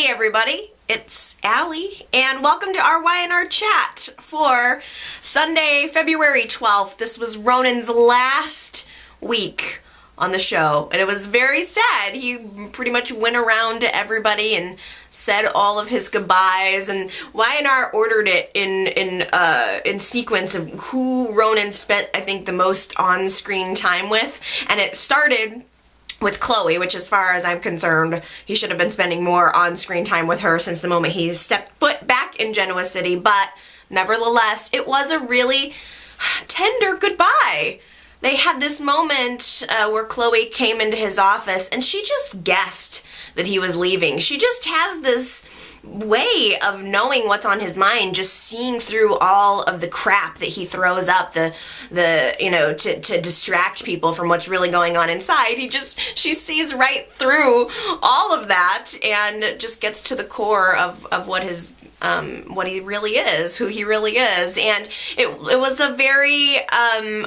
Hey everybody, it's Allie, and welcome to our Y&R chat for Sunday, February 12th. This was Ronan's last week on the show, and it was very sad. He pretty much went around to everybody and said all of his goodbyes, and Y&R ordered it in sequence of who Ronan spent, I think, the most on-screen time with, and it started with Chloe, which as far as I'm concerned, he should have been spending more on-screen time with her since the moment he stepped foot back in Genoa City, but nevertheless, it was a really tender goodbye. They had this moment where Chloe came into his office and she just guessed that he was leaving. She just has this way of knowing what's on his mind, just seeing through all of the crap that he throws up, to distract people from what's really going on inside. She sees right through all of that and just gets to the core of what he really is, who he really is. And it was a very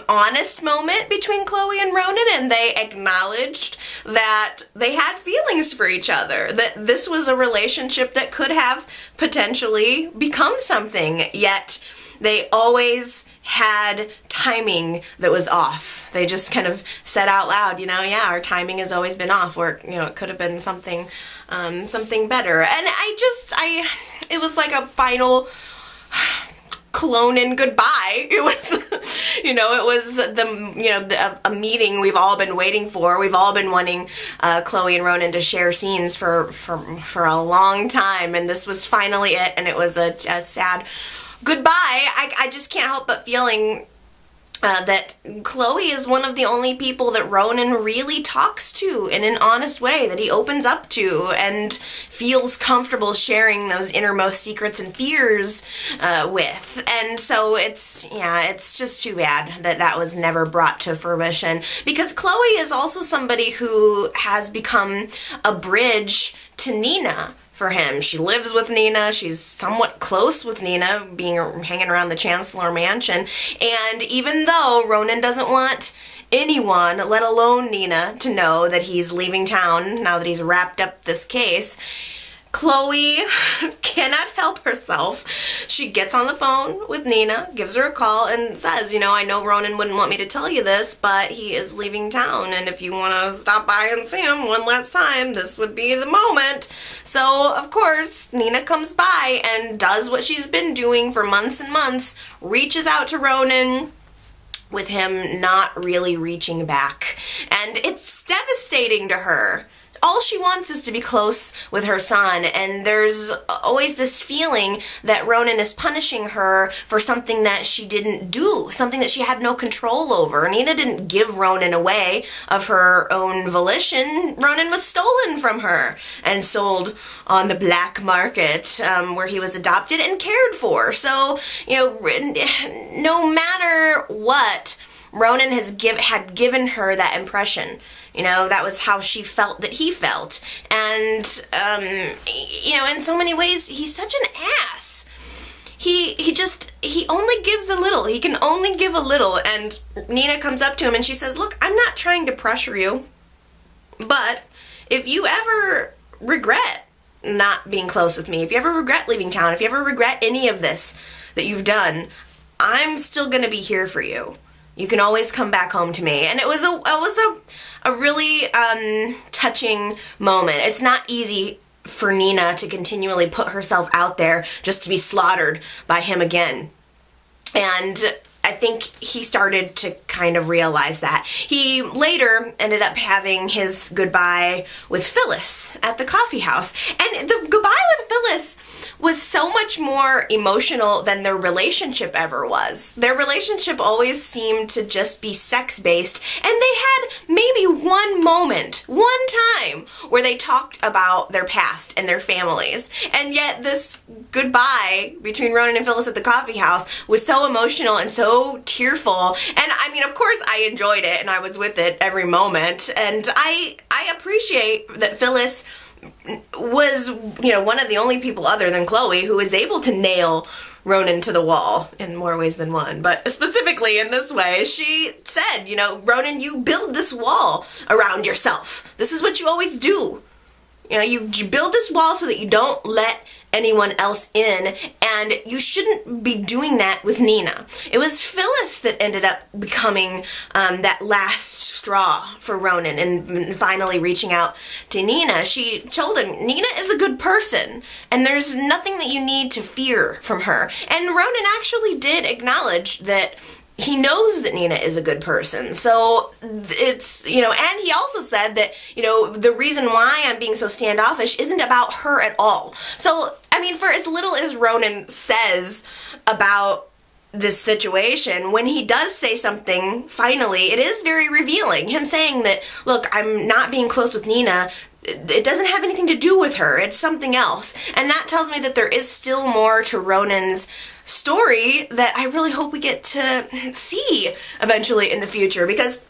honest moment between Chloe and Ronan, and they acknowledged that they had feelings for each other, that this was a relationship that could have potentially become something, yet they always had timing that was off. They just kind of said out loud, our timing has always been off, or, it could have been something better. And it was like a final Clonin goodbye. It was, a meeting we've all been waiting for. We've all been wanting Chloe and Ronan to share scenes for a long time, and this was finally it, and it was a sad goodbye. I just can't help but feeling that Chloe is one of the only people that Ronan really talks to in an honest way, that he opens up to and feels comfortable sharing those innermost secrets and fears with. And so it's just too bad that was never brought to fruition, because Chloe is also somebody who has become a bridge to Nina for him. She lives with Nina. She's somewhat close with Nina, hanging around the Chancellor Mansion. And even though Ronan doesn't want anyone, let alone Nina, to know that he's leaving town now that he's wrapped up this case, Chloe cannot help herself. She gets on the phone with Nina, gives her a call, and says, I know Ronan wouldn't want me to tell you this, but he is leaving town, and if you want to stop by and see him one last time, this would be the moment. So, of course, Nina comes by and does what she's been doing for months and months, reaches out to Ronan, with him not really reaching back. And it's devastating to her. All she wants is to be close with her son, and there's always this feeling that Ronan is punishing her for something that she didn't do, something that she had no control over. Nina didn't give Ronan away of her own volition. Ronan was stolen from her and sold on the black market, where he was adopted and cared for. So, no matter what, Ronan had given her that impression. That was how she felt that he felt. And, in so many ways, he's such an ass. He only gives a little. He can only give a little. And Nina comes up to him and she says, "Look, I'm not trying to pressure you, but if you ever regret not being close with me, if you ever regret leaving town, if you ever regret any of this that you've done, I'm still going to be here for you. You can always come back home to me." And it was a really touching moment. It's not easy for Nina to continually put herself out there just to be slaughtered by him again. And I think he started to kind of realize that. He later ended up having his goodbye with Phyllis at the coffee house. And the goodbye with Phyllis was so much more emotional than their relationship ever was. Their relationship always seemed to just be sex-based, and they had maybe one moment, one time, where they talked about their past and their families. And yet this goodbye between Ronan and Phyllis at the coffee house was so emotional and so tearful. And I mean, of course I enjoyed it and I was with it every moment. And I appreciate that Phyllis was, one of the only people other than Chloe who was able to nail Ronan to the wall in more ways than one. But specifically in this way, she said, Ronan, you build this wall around yourself. This is what you always do. You know, you build this wall so that you don't let anyone else in, and you shouldn't be doing that with Nina. It was Phyllis that ended up becoming that last straw for Ronan and finally reaching out to Nina. She told him, Nina is a good person, and there's nothing that you need to fear from her. And Ronan actually did acknowledge that he knows that Nina is a good person. So it's, you know, and he also said that, you know, the reason why I'm being so standoffish isn't about her at all. So, I mean, for as little as Ronan says about this situation, when he does say something, finally, it is very revealing. Him saying that, look, I'm not being close with Nina, it doesn't have anything to do with her. It's something else. And that tells me that there is still more to Ronan's story that I really hope we get to see eventually in the future, because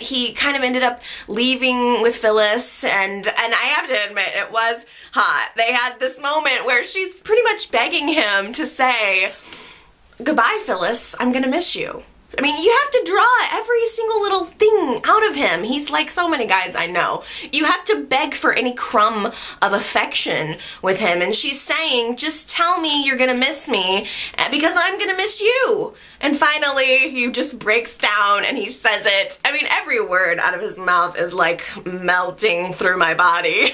he kind of ended up leaving with Phyllis, and I have to admit, it was hot. They had this moment where she's pretty much begging him to say, goodbye, Phyllis, I'm gonna miss you. I mean, you have to draw every single little thing out of him. He's like so many guys I know. You have to beg for any crumb of affection with him. And she's saying, just tell me you're gonna miss me because I'm gonna miss you. And finally, he just breaks down and he says it. I mean, every word out of his mouth is like melting through my body.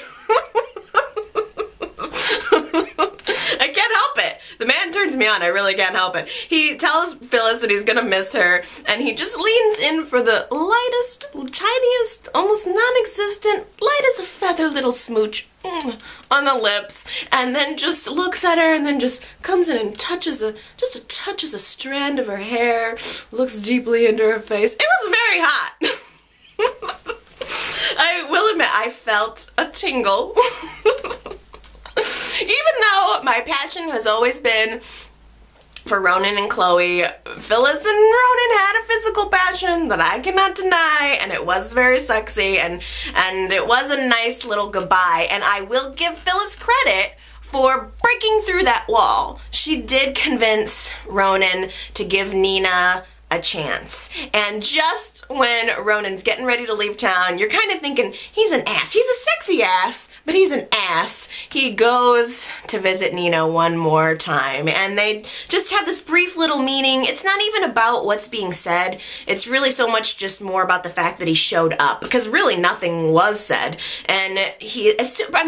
I can't help it. The man turns me on. I really can't help it. He tells Phyllis that he's gonna miss her, and he just leans in for the lightest, tiniest, almost non-existent, light as a feather little smooch on the lips, and then just looks at her, and then just comes in and touches a strand of her hair, looks deeply into her face. It was very hot. I will admit, I felt a tingle. Even though my passion has always been for Ronan and Chloe, Phyllis and Ronan had a physical passion that I cannot deny, and it was very sexy, and it was a nice little goodbye, and I will give Phyllis credit for breaking through that wall. She did convince Ronan to give Nina a chance. And just when Ronan's getting ready to leave town, you're kind of thinking, he's an ass. He's a sexy ass, but he's an ass. He goes to visit Nina one more time, and they just have this brief little meeting. It's not even about what's being said. It's really so much just more about the fact that he showed up, because really nothing was said. And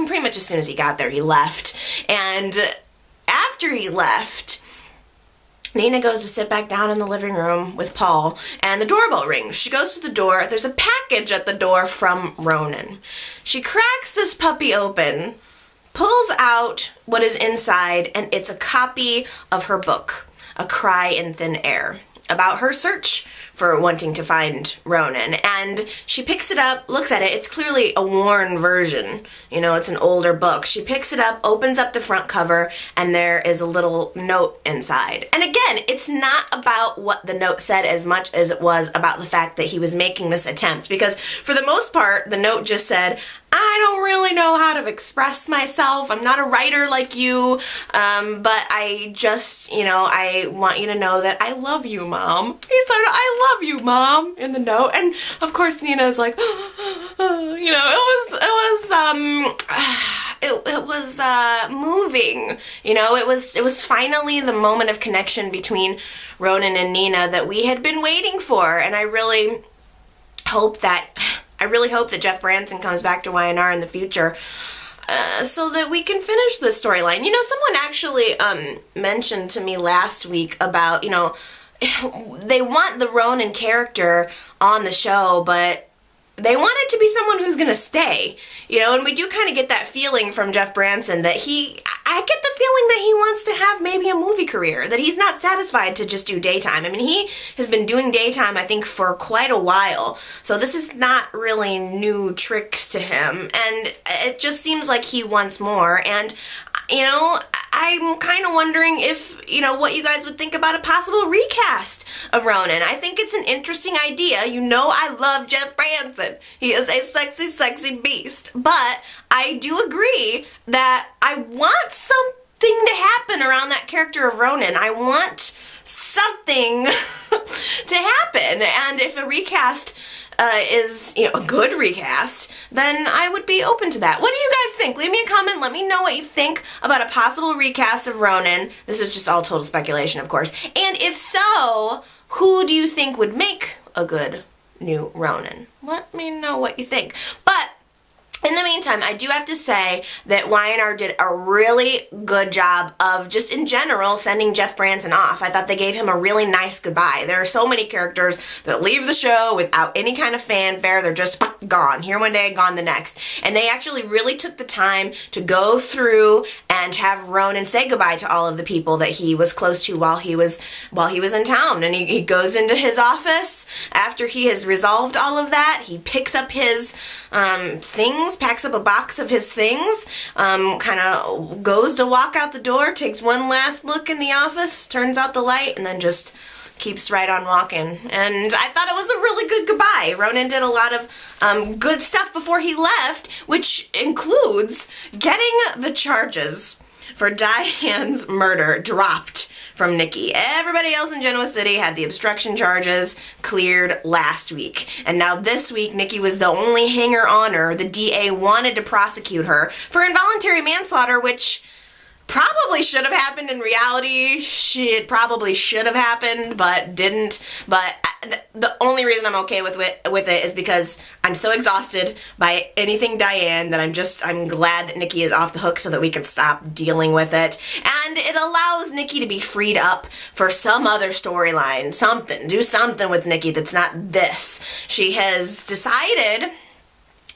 pretty much as soon as he got there, he left. And after he left, Nina goes to sit back down in the living room with Paul, and the doorbell rings. She goes to the door. There's a package at the door from Ronan. She cracks this puppy open, pulls out what is inside, and it's a copy of her book, A Cry in Thin Air, about her search for wanting to find Ronan. And she picks it up, looks at it. It's clearly a worn version. You know, it's an older book. She picks it up, opens up the front cover, and there is a little note inside. And again, it's not about what the note said as much as it was about the fact that he was making this attempt. Because for the most part, the note just said, I don't really know how to express myself. I'm not a writer like you, but I just, you know, I want you to know that I love you, Mom. He started, I love you, Mom, in the note. And of course, Nina's like, you know, it was moving. You know, it was finally the moment of connection between Ronan and Nina that we had been waiting for. And I really hope that Jeff Branson comes back to YNR in the future so that we can finish this storyline. You know, someone actually mentioned to me last week about, you know, they want the Ronan character on the show, but they want it to be someone who's going to stay, you know, and we do kind of get that feeling from Jeff Branson that I get the feeling that he wants to have maybe a movie career, that he's not satisfied to just do daytime. I mean, he has been doing daytime, I think, for quite a while, so this is not really new tricks to him, and it just seems like he wants more. And you know, I'm kind of wondering if, you know, what you guys would think about a possible recast of Ronan. I think it's an interesting idea. You know, I love Jeff Branson. He is a sexy, sexy beast. But I do agree that I want something to happen around that character of Ronan. I want something to happen. And if a recast is a good recast, then I would be open to that. What do you guys think? Leave me a comment. Let me know what you think about a possible recast of Ronan. This is just all total speculation, of course. And if so, who do you think would make a good new Ronan? Let me know what you think. But in the meantime, I do have to say that Y&R did a really good job of just in general sending Jeff Branson off. I thought they gave him a really nice goodbye. There are so many characters that leave the show without any kind of fanfare. They're just gone. Here one day, gone the next. And they actually really took the time to go through and have Ronan say goodbye to all of the people that he was close to while he was in town. And he goes into his office after he has resolved all of that. He picks up his things, packs up a box of his things, kind of goes to walk out the door, takes one last look in the office, turns out the light, and then just keeps right on walking. And I thought it was a really good goodbye. Ronan did a lot of good stuff before he left, which includes getting the charges for Diane's murder dropped from Nikki. Everybody else in Genoa City had the obstruction charges cleared last week. And now this week, Nikki was the only hanger-oner. The DA wanted to prosecute her for involuntary manslaughter, which probably should have happened in reality. It probably should have happened, but didn't. But the only reason I'm okay with it is because I'm so exhausted by anything Diane that I'm glad that Nikki is off the hook so that we can stop dealing with it. And it allows Nikki to be freed up for some other storyline. Do something with Nikki that's not this. She has decided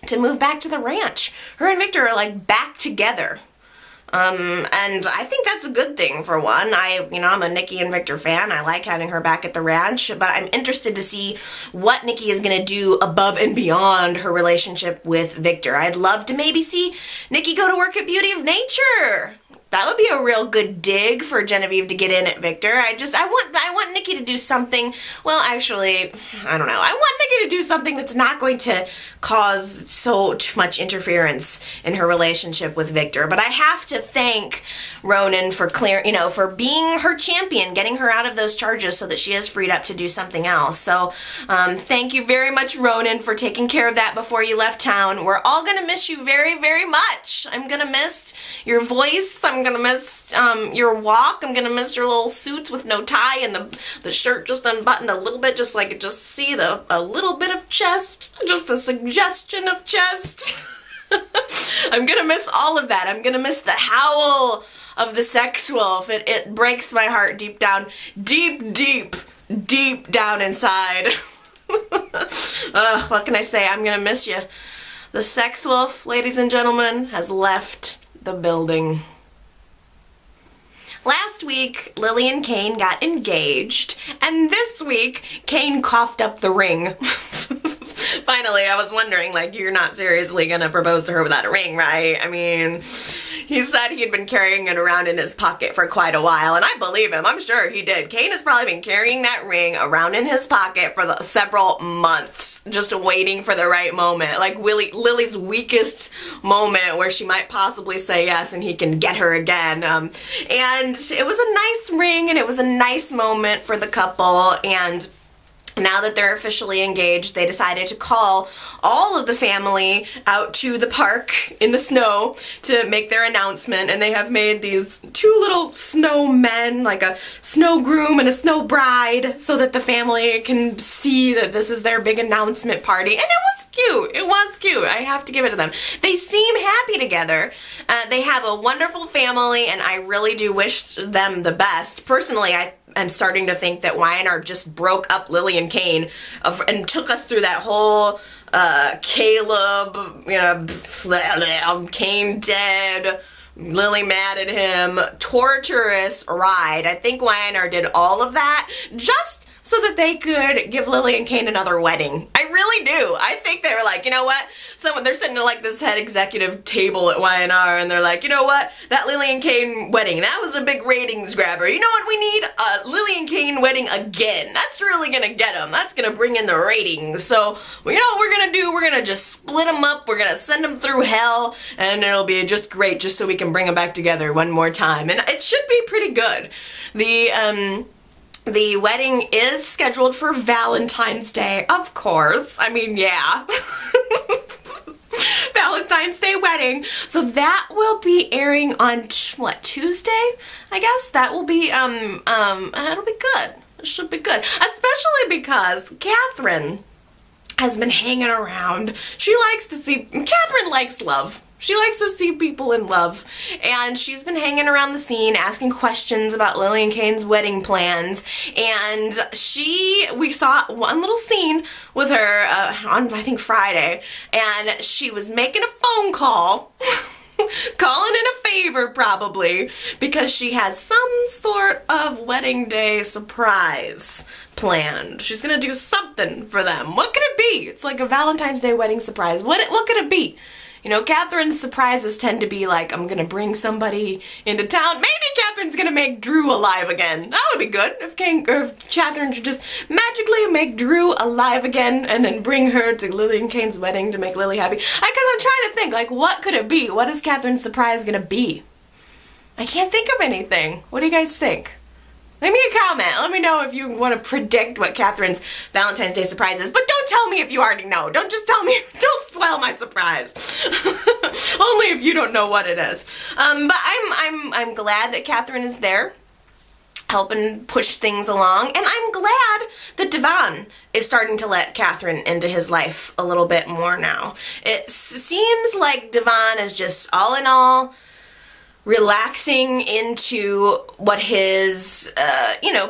to move back to the ranch. Her and Victor are like back together. And I think that's a good thing for one. I'm a Nikki and Victor fan. I like having her back at the ranch, but I'm interested to see what Nikki is going to do above and beyond her relationship with Victor. I'd love to maybe see Nikki go to work at Beauty of Nature. That would be a real good dig for Genevieve to get in at Victor. I want Nikki to do something, well, actually, I don't know. I want Nikki to do something that's not going to cause so much interference in her relationship with Victor. But I have to thank Ronan for for being her champion, getting her out of those charges so that she is freed up to do something else. So, thank you very much, Ronan, for taking care of that before you left town. We're all going to miss you very, very much. I'm going to miss your voice. I'm going to miss your walk. I'm going to miss your little suits with no tie and the shirt just unbuttoned a little bit just so I could just see a little bit of chest, just a suggestion of chest. I'm going to miss all of that. I'm going to miss the howl of the sex wolf. It breaks my heart deep down, deep down inside. What can I say? I'm going to miss you. The sex wolf, ladies and gentlemen, has left the building. Last week, Lily and Kane got engaged, and this week, Kane coughed up the ring. Finally, I was wondering, you're not seriously gonna propose to her without a ring, right? I mean, he said he had been carrying it around in his pocket for quite a while, and I believe him. I'm sure he did. Kane has probably been carrying that ring around in his pocket for several months, just waiting for the right moment. Like Lily's weakest moment where she might possibly say yes and he can get her again. And it was a nice ring, and it was a nice moment for the couple, and now that they're officially engaged, they decided to call all of the family out to the park in the snow to make their announcement, and they have made these two little snow men, like a snow groom and a snow bride, so that the family can see that this is their big announcement party, and it was cute, I have to give it to them. They seem happy together. They have a wonderful family, and I really do wish them the best. Personally, I'm starting to think that Y&R just broke up Lily and Kane and took us through that whole Caleb, Kane dead, Lily mad at him, torturous ride. I think Y&R did all of that just so that they could give Lily and Kane another wedding. I really do. I think they were like, you know what? They're sitting at this head executive table at Y&R, and they're like, you know what? That Lily and Kane wedding, that was a big ratings grabber. You know what we need? A Lily and Kane wedding again. That's really gonna get them. That's gonna bring in the ratings. So, you know what we're gonna do? We're gonna just split them up. We're gonna send them through hell, and it'll be just great just so we can bring them back together one more time. And it should be pretty good. The wedding is scheduled for Valentine's Day, of course. I mean, yeah. Valentine's Day wedding. So that will be airing on, what, Tuesday? I guess that will be, it'll be good. It should be good. Especially because Catherine has been hanging around. Catherine likes love. She likes to see people in love, and she's been hanging around the scene asking questions about Lily and Kane's wedding plans, and we saw one little scene with her on, I think, Friday, and she was making a phone call, calling in a favor probably, because she has some sort of wedding day surprise planned. She's gonna do something for them. What could it be? It's like a Valentine's Day wedding surprise. What could it be? You know, Catherine's surprises tend to be like, I'm gonna bring somebody into town. Maybe Catherine's gonna make Drew alive again. That would be good. If Catherine should just magically make Drew alive again and then bring her to Lily and Kane's wedding to make Lily happy. Because I'm trying to think, like, what could it be? What is Catherine's surprise gonna be? I can't think of anything. What do you guys think? Leave me a comment. Let me know if you want to predict what Catherine's Valentine's Day surprise is. But don't tell me if you already know. Don't just tell me. Don't spoil my surprise. Only if you don't know what it is. But I'm glad that Catherine is there, helping push things along. And I'm glad that Devon is starting to let Catherine into his life a little bit more now. It seems like Devon is just, all in all, relaxing into what his,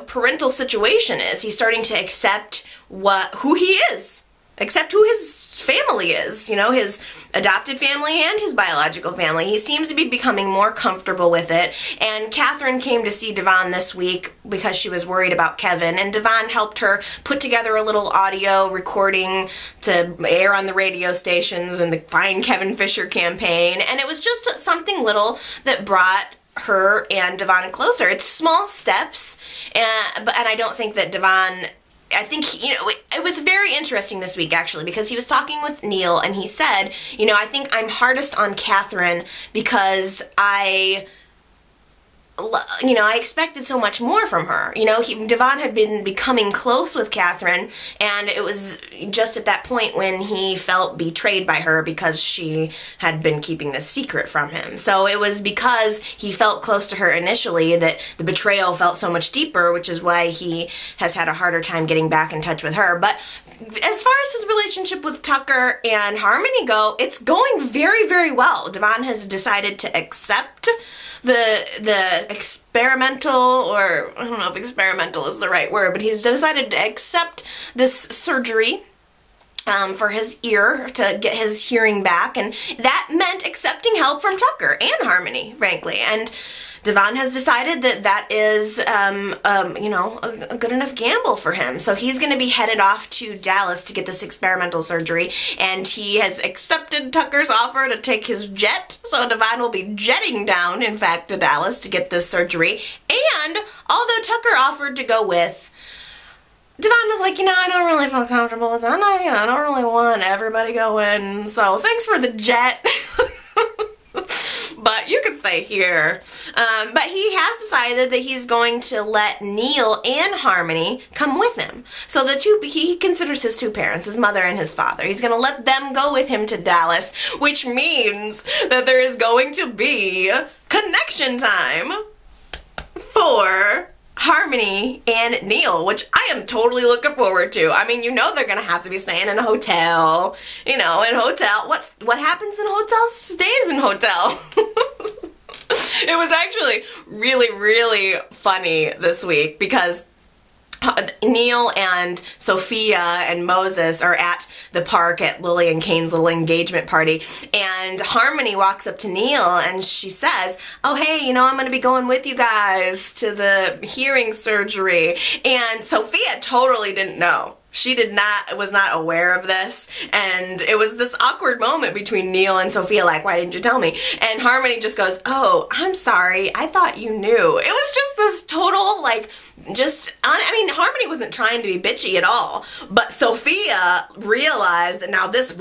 parental situation is. He's starting to accept who he is, accept who his family is, his adopted family and his biological family. He seems to be becoming more comfortable with it, and Catherine came to see Devon this week because she was worried about Kevin, and Devon helped her put together a little audio recording to air on the radio stations and the Find Kevin Fisher campaign, and it was just something little that brought her and Devon closer. It's small steps, and I don't think that Devon, I think, it was very interesting this week, actually, because he was talking with Neil, and he said, I think I'm hardest on Catherine because I expected so much more from her. Devon had been becoming close with Catherine, and it was just at that point when he felt betrayed by her because she had been keeping this secret from him. So it was because he felt close to her initially that the betrayal felt so much deeper, which is why he has had a harder time getting back in touch with her. But as far as his relationship with Tucker and Harmony go, it's going very, very well. Devon has decided to accept the experimental, or I don't know if experimental is the right word, but he's decided to accept this surgery for his ear to get his hearing back, and that meant accepting help from Tucker and Harmony, frankly. And Devon has decided that is, a good enough gamble for him. So he's going to be headed off to Dallas to get this experimental surgery, and he has accepted Tucker's offer to take his jet. So Devon will be jetting down, in fact, to Dallas to get this surgery. And although Tucker offered to go with, Devon was like, I don't really feel comfortable with that. I don't really want everybody going. So thanks for the jet. But you can stay here. But he has decided that he's going to let Neil and Harmony come with him. So he considers his two parents, his mother and his father. He's going to let them go with him to Dallas, which means that there is going to be connection time for Harmony and Neil, which I am totally looking forward to. I mean, they're going to have to be staying in a hotel. In hotel, what happens in hotels stays in hotel. It was actually really, really funny this week because Neil and Sophia and Moses are at the park at Lily and Kane's little engagement party, and Harmony walks up to Neil and she says, oh, hey, I'm going to be going with you guys to the hearing surgery. And Sophia totally didn't know. She was not aware of this, and it was this awkward moment between Neil and Sophia, like, why didn't you tell me? And Harmony just goes, oh, I'm sorry, I thought you knew. It was just this total, Harmony wasn't trying to be bitchy at all, but Sophia realized that now this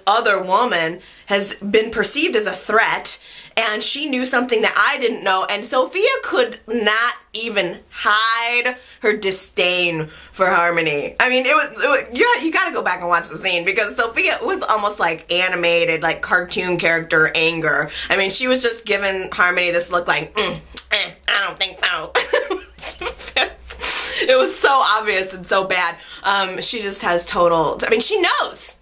other woman, has been perceived as a threat, and she knew something that I didn't know, and Sophia could not even hide her disdain for Harmony. I mean, it was you gotta go back and watch the scene, because Sophia was almost like animated, like cartoon character anger. I mean, she was just giving Harmony this look like, I don't think so. It was so obvious and so bad. She just has total, I mean, she knows.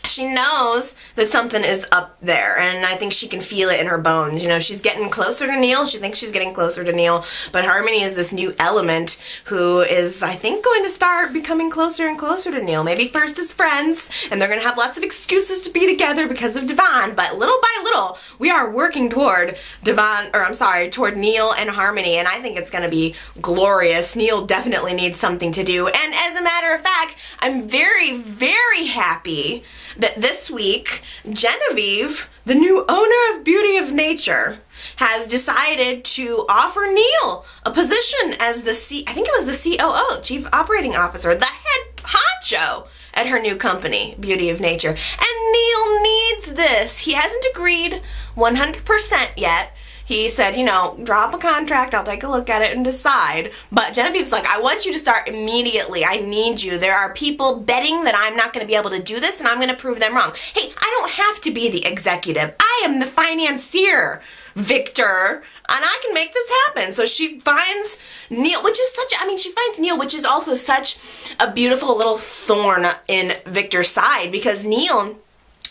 She knows that something is up there, and I think she can feel it in her bones. You know, she's getting closer to Neil. She thinks she's getting closer to Neil, but Harmony is this new element who is, I think, going to start becoming closer and closer to Neil. Maybe first as friends, and they're going to have lots of excuses to be together because of Devon, but little by little, we are working toward toward Neil and Harmony, and I think it's going to be glorious. Neil definitely needs something to do, and as a matter of fact, I'm very, very happy that this week, Genevieve, the new owner of Beauty of Nature, has decided to offer Neil a position as I think it was the COO, Chief Operating Officer, the head honcho at her new company, Beauty of Nature. And Neil needs this. He hasn't agreed 100% yet. He said, you know, drop a contract, I'll take a look at it and decide. But Genevieve's like, I want you to start immediately. I need you. There are people betting that I'm not going to be able to do this, and I'm going to prove them wrong. Hey, I don't have to be the executive. I am the financier, Victor, and I can make this happen. So she finds Neil, she finds Neil, which is also such a beautiful little thorn in Victor's side, because Neil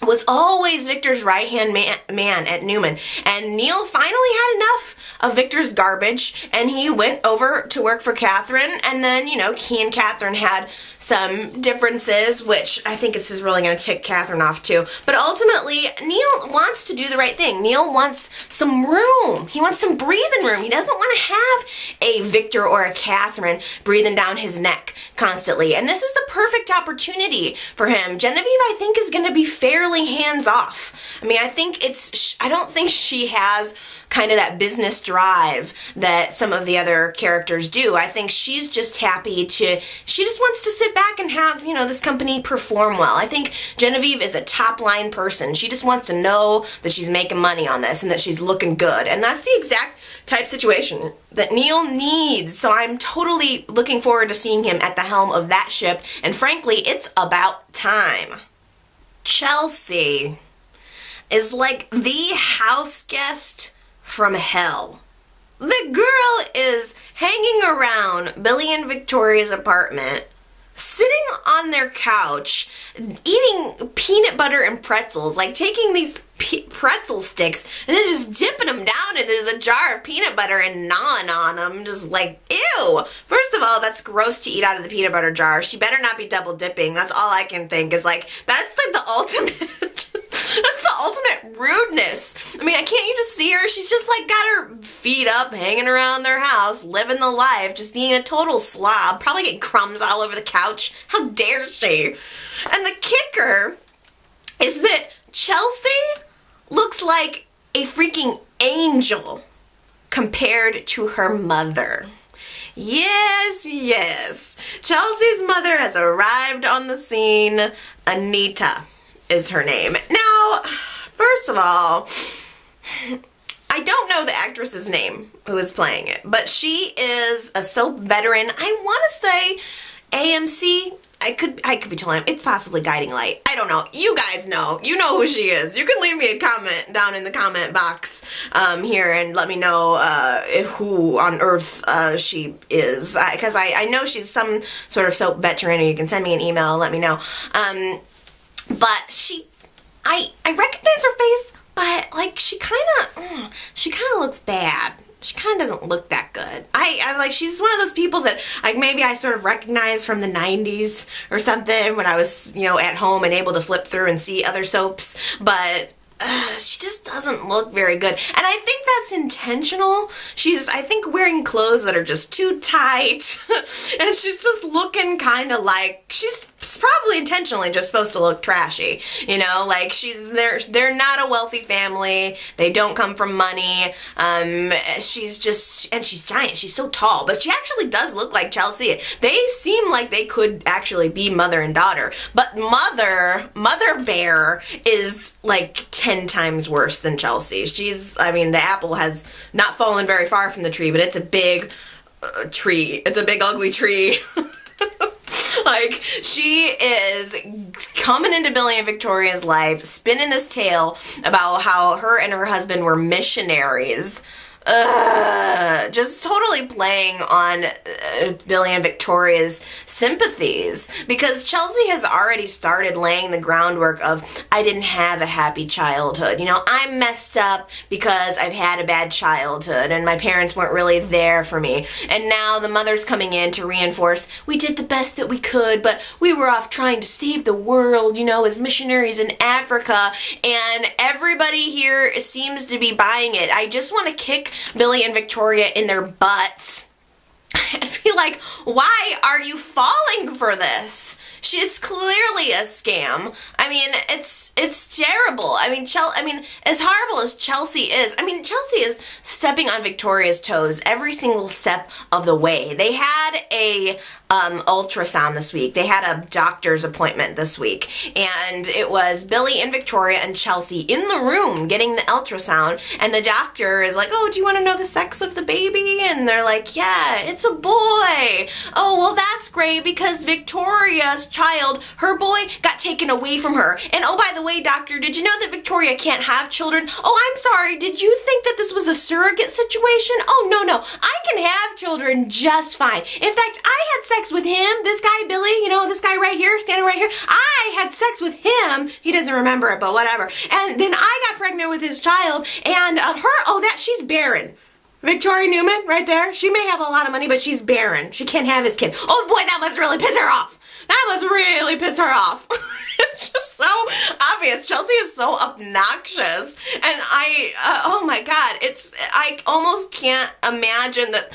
was always Victor's right-hand man at Newman. And Neil finally had enough of Victor's garbage, and he went over to work for Catherine. And then, you know, he and Catherine had some differences, which I think this is really going to tick Catherine off too. But ultimately, Neil wants to do the right thing. Neil wants some room. He wants some breathing room. He doesn't want to have a Victor or a Catherine breathing down his neck constantly. And this is the perfect opportunity for him. Genevieve, I think, is going to be fairly hands off. I mean, I don't think she has kind of that business drive that some of the other characters do. I think she's just she just wants to sit back and have, you know, this company perform well. I think Genevieve is a top line person. She just wants to know that she's making money on this and that she's looking good. And that's the exact type situation that Neil needs. So I'm totally looking forward to seeing him at the helm of that ship. And frankly, it's about time. Chelsea is like the house guest from hell. The girl is hanging around Billy and Victoria's apartment, sitting on their couch, eating peanut butter and pretzels, like taking these pretzel sticks and then just dipping them down into the jar of peanut butter and gnawing on them, just like, ew. First of all, that's gross to eat out of the peanut butter jar. She better not be double dipping. That's all I can think is like, that's like the ultimate that's the ultimate rudeness. I mean, can't you just see her? She's just like got her feet up, hanging around their house, living the life, just being a total slob, probably getting crumbs all over the couch. How dare she? And the kicker is that Chelsea looks like a freaking angel compared to her mother. Yes, yes. Chelsea's mother has arrived on the scene. Anita is her name. Now, first of all, I don't know the actress's name who is playing it, but she is a soap veteran. I want to say AMC. I could be telling. It's possibly Guiding Light. I don't know. You guys know. You know who she is. You can leave me a comment down in the comment box here and let me know who on earth she is. Because I know she's some sort of soap veteran, or you can send me an email and let me know. But I recognize her face, but like she kind of looks bad. She kind of doesn't look that good. I'm like, she's one of those people that like maybe I sort of recognize from the 90s or something when I was, you know, at home and able to flip through and see other soaps, but she just doesn't look very good. And I think that's intentional. She's, I think, wearing clothes that are just too tight. And she's just looking kind of like, she's probably intentionally just supposed to look trashy. You know, like they're not a wealthy family. They don't come from money. She's just, and she's giant. She's so tall. But she actually does look like Chelsea. They seem like they could actually be mother and daughter. But Mother Bear is like 10 10 times worse than Chelsea. The apple has not fallen very far from the tree, but it's a big tree. It's a big ugly tree. Like, she is coming into Billy and Victoria's life, spinning this tale about how her and her husband were missionaries. Just totally playing on Billy and Victoria's sympathies, because Chelsea has already started laying the groundwork of, I didn't have a happy childhood. I'm messed up because I've had a bad childhood and my parents weren't really there for me. And now the mother's coming in to reinforce, we did the best that we could, but we were off trying to save the world, as missionaries in Africa. And everybody here seems to be buying it. I just want to kick Billy and Victoria in their butts and be like, why are you falling for this? It's clearly a scam. It's terrible. As horrible as Chelsea is, Chelsea is stepping on Victoria's toes every single step of the way. They had a ultrasound this week. They had a doctor's appointment this week, and it was Billy and Victoria and Chelsea in the room getting the ultrasound, and the doctor is like, oh, do you want to know the sex of the baby? And they're like, yeah, it's a boy. Oh, well, that's great, because Victoria's child, her boy, got taken away from her. And oh, by the way, doctor, did you know that Victoria can't have children? Oh, I'm sorry, did you think that this was a surrogate situation? Oh, no, I can have children just fine. In fact, I had sex with him, this guy Billy, this guy right here, standing right here. I had sex with him. He doesn't remember it, but whatever. And then I got pregnant with his child, and she's barren. Victoria Newman, right there. She may have a lot of money, but she's barren. She can't have his kid. Oh boy, that must really piss her off. It's just so obvious. Chelsea is so obnoxious, and oh my God, I almost can't imagine that.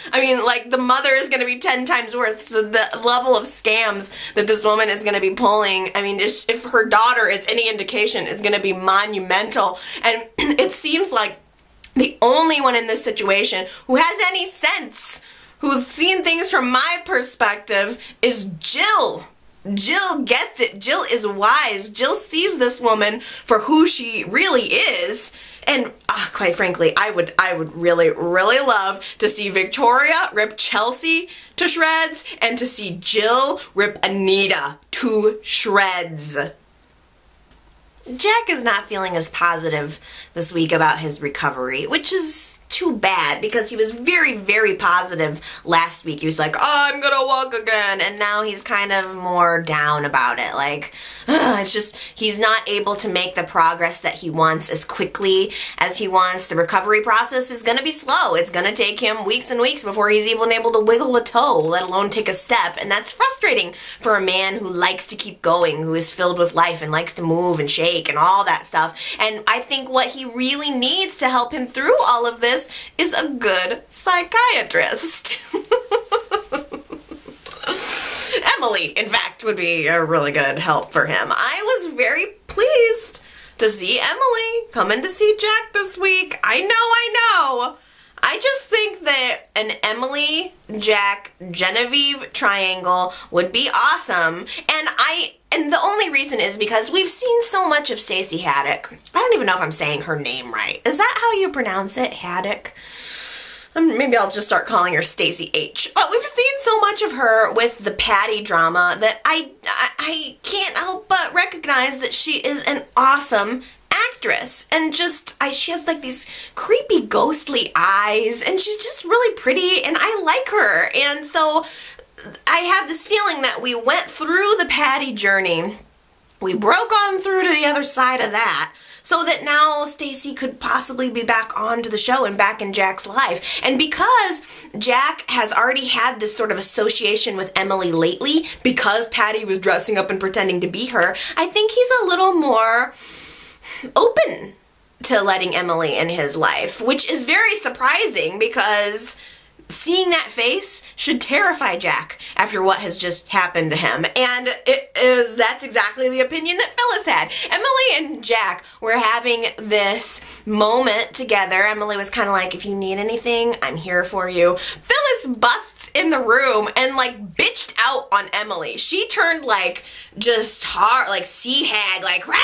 The mother is going to be 10 times worse. So the level of scams that this woman is going to be pulling, just if her daughter is any indication, is going to be monumental. And it seems like the only one in this situation who has any sense, who's seen things from my perspective, is Jill. Jill gets it. Jill is wise. Jill sees this woman for who she really is. And quite frankly, I would really, really love to see Victoria rip Chelsea to shreds and to see Jill rip Anita to shreds. Jack is not feeling as positive this week about his recovery, which is too bad, because he was very, very positive last week. He was like, oh, I'm gonna walk again, and now he's kind of more down about it. It's just, he's not able to make the progress that he wants as quickly as he wants. The recovery process is gonna be slow. It's gonna take him weeks and weeks before he's even able to wiggle a toe, let alone take a step, and that's frustrating for a man who likes to keep going, who is filled with life and likes to move and shake and all that stuff. And I think what he really needs to help him through all of this is a good psychiatrist. Emily, in fact, would be a really good help for him. I was very pleased to see Emily coming to see Jack this week. I know. I just think that an Emily, Jack, Genevieve triangle would be awesome. And the only reason is because we've seen so much of Stacey Haddock. I don't even know if I'm saying her name right. Is that how you pronounce it, Haddock? Maybe I'll just start calling her Stacey H. But we've seen so much of her with the Patty drama that I can't help but recognize that she is an awesome actress. And she has these creepy ghostly eyes, and she's just really pretty, and I like her. And so I have this feeling that we went through the Patty journey, we broke on through to the other side of that, so that now Stacey could possibly be back onto the show and back in Jack's life. And because Jack has already had this sort of association with Emily lately, because Patty was dressing up and pretending to be her, I think he's a little more open to letting Emily in his life, which is very surprising, because seeing that face should terrify Jack after what has just happened to him. And that's exactly the opinion that Phyllis had. Emily and Jack were having this moment together. Emily was kind of like, if you need anything, I'm here for you. Phyllis busts in the room and like bitched out on Emily. She turned like just hard, like sea hag, like rah!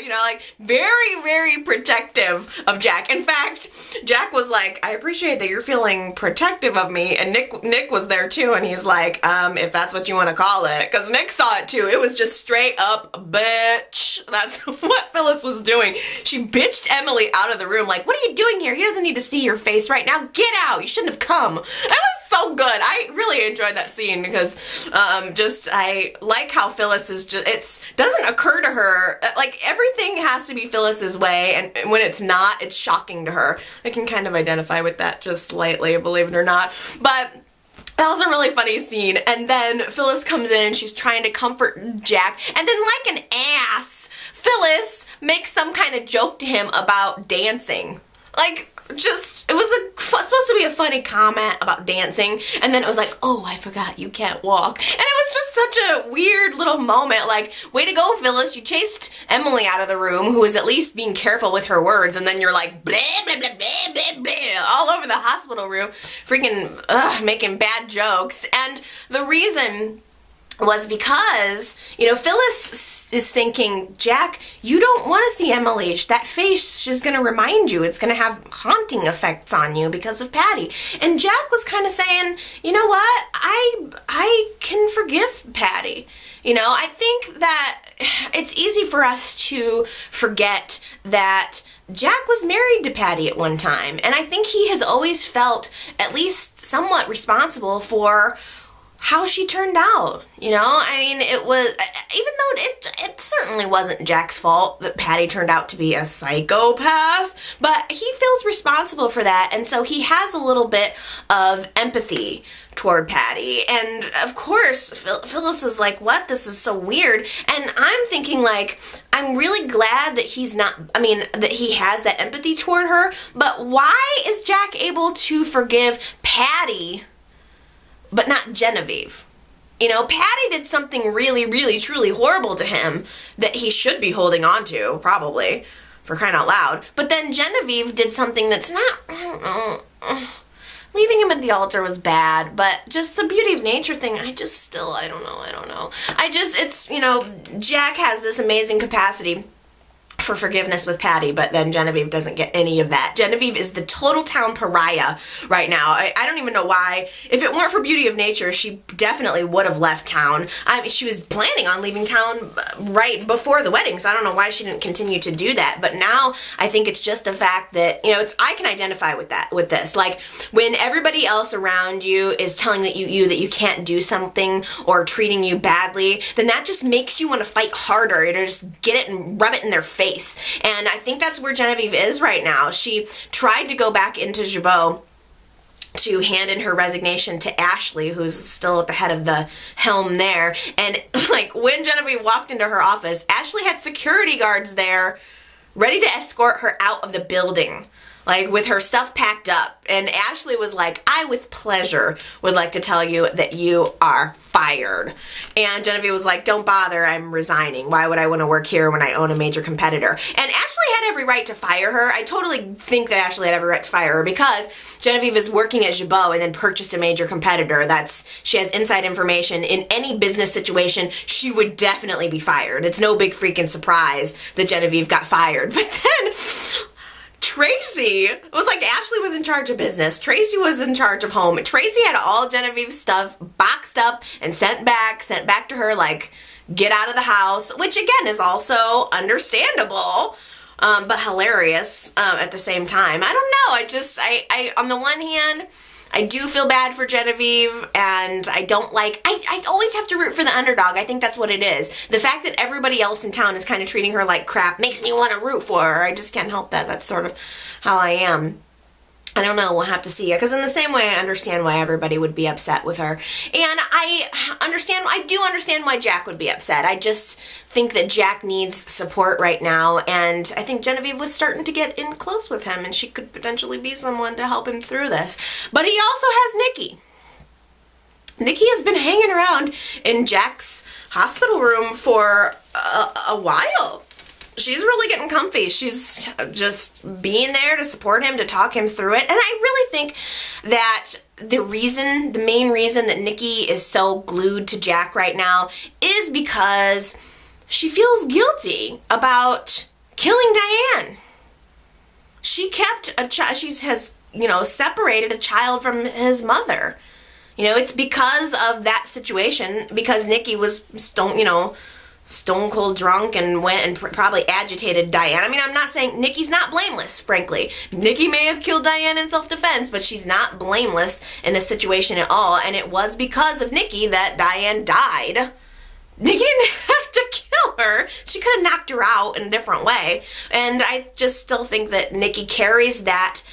You know, like very, very protective of Jack. In fact, Jack was like, I appreciate that you're feeling protective of me. And Nick was there too, and he's like, if that's what you want to call it, because Nick saw it too. It was just straight up bitch. That's what Phyllis was doing. She bitched Emily out of the room, like, what are you doing here? He doesn't need to see your face right now. Get out. You shouldn't have come. That was so good. I really enjoyed that scene because I like how Phyllis is just, it doesn't occur to her, like everything has to be Phyllis's way, and when it's not, it's shocking to her. I can kind of identify with that just slightly, believe it or not. But that was a really funny scene. And then Phyllis comes in and she's trying to comfort Jack. And then like an ass, Phyllis makes some kind of joke to him about dancing. Like, just, it was supposed to be a funny comment about dancing, and then it was like, oh, I forgot you can't walk. And it was just such a weird little moment, like, way to go, Phyllis, you chased Emily out of the room, who was at least being careful with her words, and then you're like, blah, blah, blah, blah, blah, blah, all over the hospital room, freaking, making bad jokes. And the reason was because, you know, Phyllis is thinking, Jack, you don't want to see Emily. That face, she's going to remind you. It's going to have haunting effects on you because of Patty. And Jack was kind of saying, you know what? I can forgive Patty. You know, I think that it's easy for us to forget that Jack was married to Patty at one time. And I think he has always felt at least somewhat responsible for how she turned out, you know? I mean, it was, even though it certainly wasn't Jack's fault that Patty turned out to be a psychopath, but he feels responsible for that, and so he has a little bit of empathy toward Patty. And of course, Phyllis is like, what? This is so weird. And I'm thinking, like, I'm really glad that that he has that empathy toward her, but why is Jack able to forgive Patty but not Genevieve? You know, Patty did something really, really, truly horrible to him that he should be holding on to, probably, for crying out loud. But then Genevieve did something that's not, I don't know, leaving him at the altar was bad, but just the beauty of nature thing, I don't know. It's, you know, Jack has this amazing capacity for forgiveness with Patty, but then Genevieve doesn't get any of that. Genevieve is the total town pariah right now. I don't even know why. If it weren't for beauty of nature, she definitely would have left town. I mean, she was planning on leaving town right before the wedding, so I don't know why she didn't continue to do that. But now I think it's just the fact that, you know, I can identify with this. Like, when everybody else around you is telling that you can't do something or treating you badly, then that just makes you want to fight harder, to just get it and rub it in their face. And I think that's where Genevieve is right now. She tried to go back into Jabot to hand in her resignation to Ashley, who's still at the head of the helm there. And like, when Genevieve walked into her office, Ashley had security guards there ready to escort her out of the building, like with her stuff packed up. And Ashley was like, I with pleasure would like to tell you that you are fired. And Genevieve was like, don't bother, I'm resigning. Why would I want to work here when I own a major competitor? And Ashley had every right to fire her. I totally think that Ashley had every right to fire her because Genevieve is working at Jabot and then purchased a major competitor. She has inside information. In any business situation, she would definitely be fired. It's no big freaking surprise that Genevieve got fired. But then Tracy, it was like Ashley was in charge of business. Tracy was in charge of home. Tracy had all Genevieve's stuff boxed up and sent back to her, like, get out of the house, which again is also understandable, but hilarious at the same time. I don't know. I on the one hand, I do feel bad for Genevieve, and I don't like, I always have to root for the underdog. I think that's what it is. The fact that everybody else in town is kind of treating her like crap makes me want to root for her. I just can't help that. That's sort of how I am. I don't know, we'll have to see. Because in the same way, I understand why everybody would be upset with her. And I do understand why Jack would be upset. I just think that Jack needs support right now. And I think Genevieve was starting to get in close with him. And she could potentially be someone to help him through this. But he also has Nikki. Nikki has been hanging around in Jack's hospital room for a while. She's really getting comfy. She's just being there to support him, to talk him through it. And I really think that the main reason that Nikki is so glued to Jack right now is because she feels guilty about killing Diane. She kept a child. She has, separated a child from his mother. It's because of that situation, because Nikki was stone cold drunk and went and probably agitated Diane. I mean, I'm not saying Nikki's not blameless, frankly. Nikki may have killed Diane in self-defense, but she's not blameless in this situation at all. And it was because of Nikki that Diane died. Nikki didn't have to kill her. She could have knocked her out in a different way. And I just still think that Nikki carries that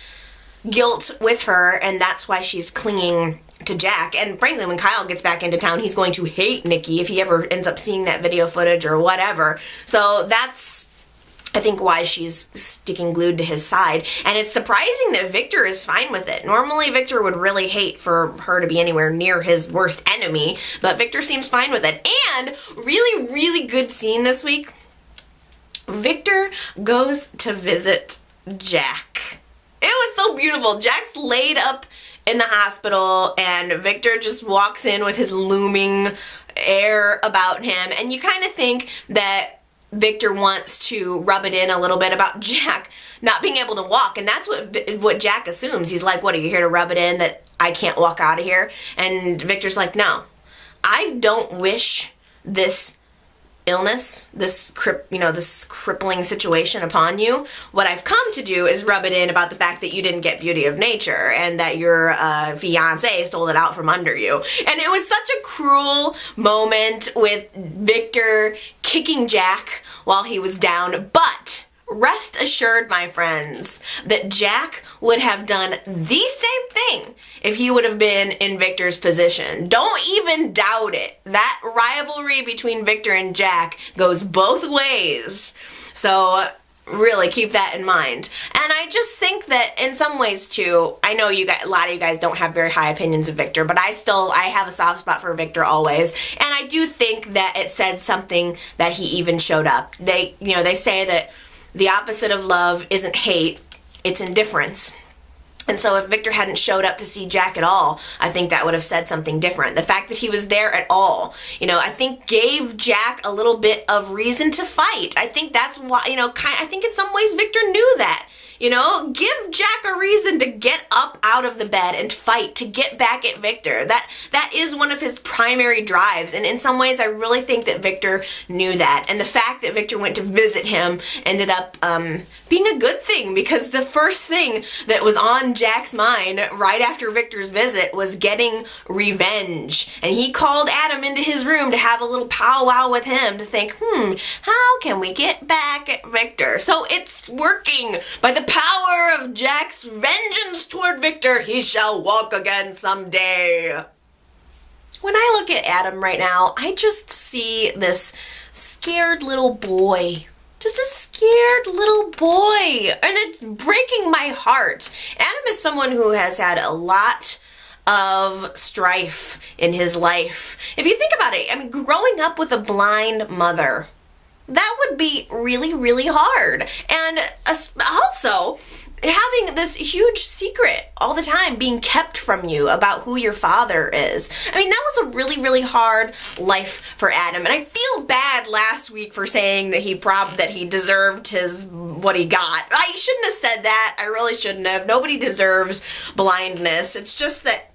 guilt with her, and that's why she's clinging to Jack. And frankly, when Kyle gets back into town, he's going to hate Nikki if he ever ends up seeing that video footage or whatever. So that's, I think, why she's sticking glued to his side. And it's surprising that Victor is fine with it. Normally, Victor would really hate for her to be anywhere near his worst enemy, but Victor seems fine with it. And really, really good scene this week. Victor goes to visit Jack. It was so beautiful. Jack's laid up in the hospital, and Victor just walks in with his looming air about him, and you kind of think that Victor wants to rub it in a little bit about Jack not being able to walk, and that's what Jack assumes. He's like, what, are you here to rub it in that I can't walk out of here? And Victor's like, no, I don't wish this illness, this crippling situation upon you. What I've come to do is rub it in about the fact that you didn't get Beauty of Nature and that your fiance stole it out from under you. And it was such a cruel moment with Victor kicking Jack while he was down, but rest assured, my friends, that Jack would have done the same thing if he would have been in Victor's position. Don't even doubt it. That rivalry between Victor and Jack goes both ways. So really keep that in mind. And I just think that in some ways too, I know a lot of you guys don't have very high opinions of Victor, but I have a soft spot for Victor always. And I do think that it said something that he even showed up. They say that the opposite of love isn't hate, it's indifference. And so if Victor hadn't showed up to see Jack at all, I think that would have said something different. The fact that he was there at all, I think gave Jack a little bit of reason to fight. I think that's why, I think in some ways Victor knew that. Give Jack a reason to get up out of the bed and fight, to get back at Victor. That is one of his primary drives. And in some ways, I really think that Victor knew that. And the fact that Victor went to visit him ended up being a good thing, because the first thing that was on Jack's mind right after Victor's visit was getting revenge. And he called Adam into his room to have a little powwow with him to think, how can we get back at Victor? So it's working. By the power of Jack's vengeance toward Victor, he shall walk again someday. When I look at Adam right now, I just see this scared little boy. Just a scared little boy. And it's breaking my heart. Adam is someone who has had a lot of strife in his life. If you think about it, growing up with a blind mother, that would be really, really hard. And also, having this huge secret all the time being kept from you about who your father is. That was a really, really hard life for Adam. And I feel bad last week for saying that he deserved what he got. I shouldn't have said that. I really shouldn't have. Nobody deserves blindness. It's just that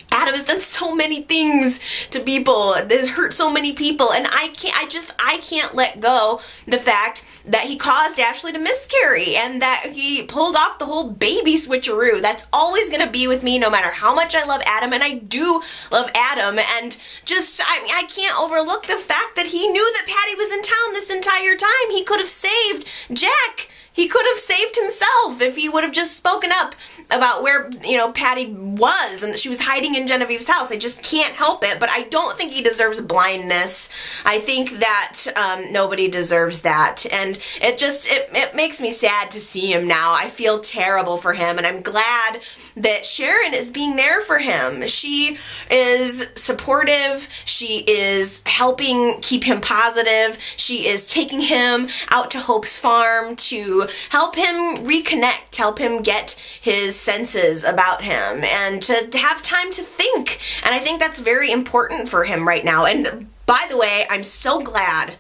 Adam has done so many things to people. This hurt so many people, and I can't let go the fact that he caused Ashley to miscarry and that he pulled off the whole baby switcheroo. That's always going to be with me no matter how much I love Adam, and I do love Adam, and I can't overlook the fact that he knew that Patty was in town this entire time. He could have saved Jack. He could have saved himself if he would have just spoken up about where, Patty was and that she was hiding in Genevieve's house. I just can't help it, but I don't think he deserves blindness. I think that nobody deserves that, and it makes me sad to see him now. I feel terrible for him, and I'm glad that Sharon is being there for him. She is supportive. She is helping keep him positive. She is taking him out to Hope's farm to help him reconnect, help him get his senses about him, and to have time to think. And I think that's very important for him right now. And by the way, I'm so glad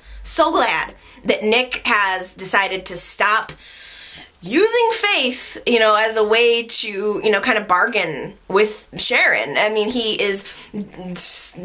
that Nick has decided to stop using faith, as a way to, kind of bargain with Sharon. I mean,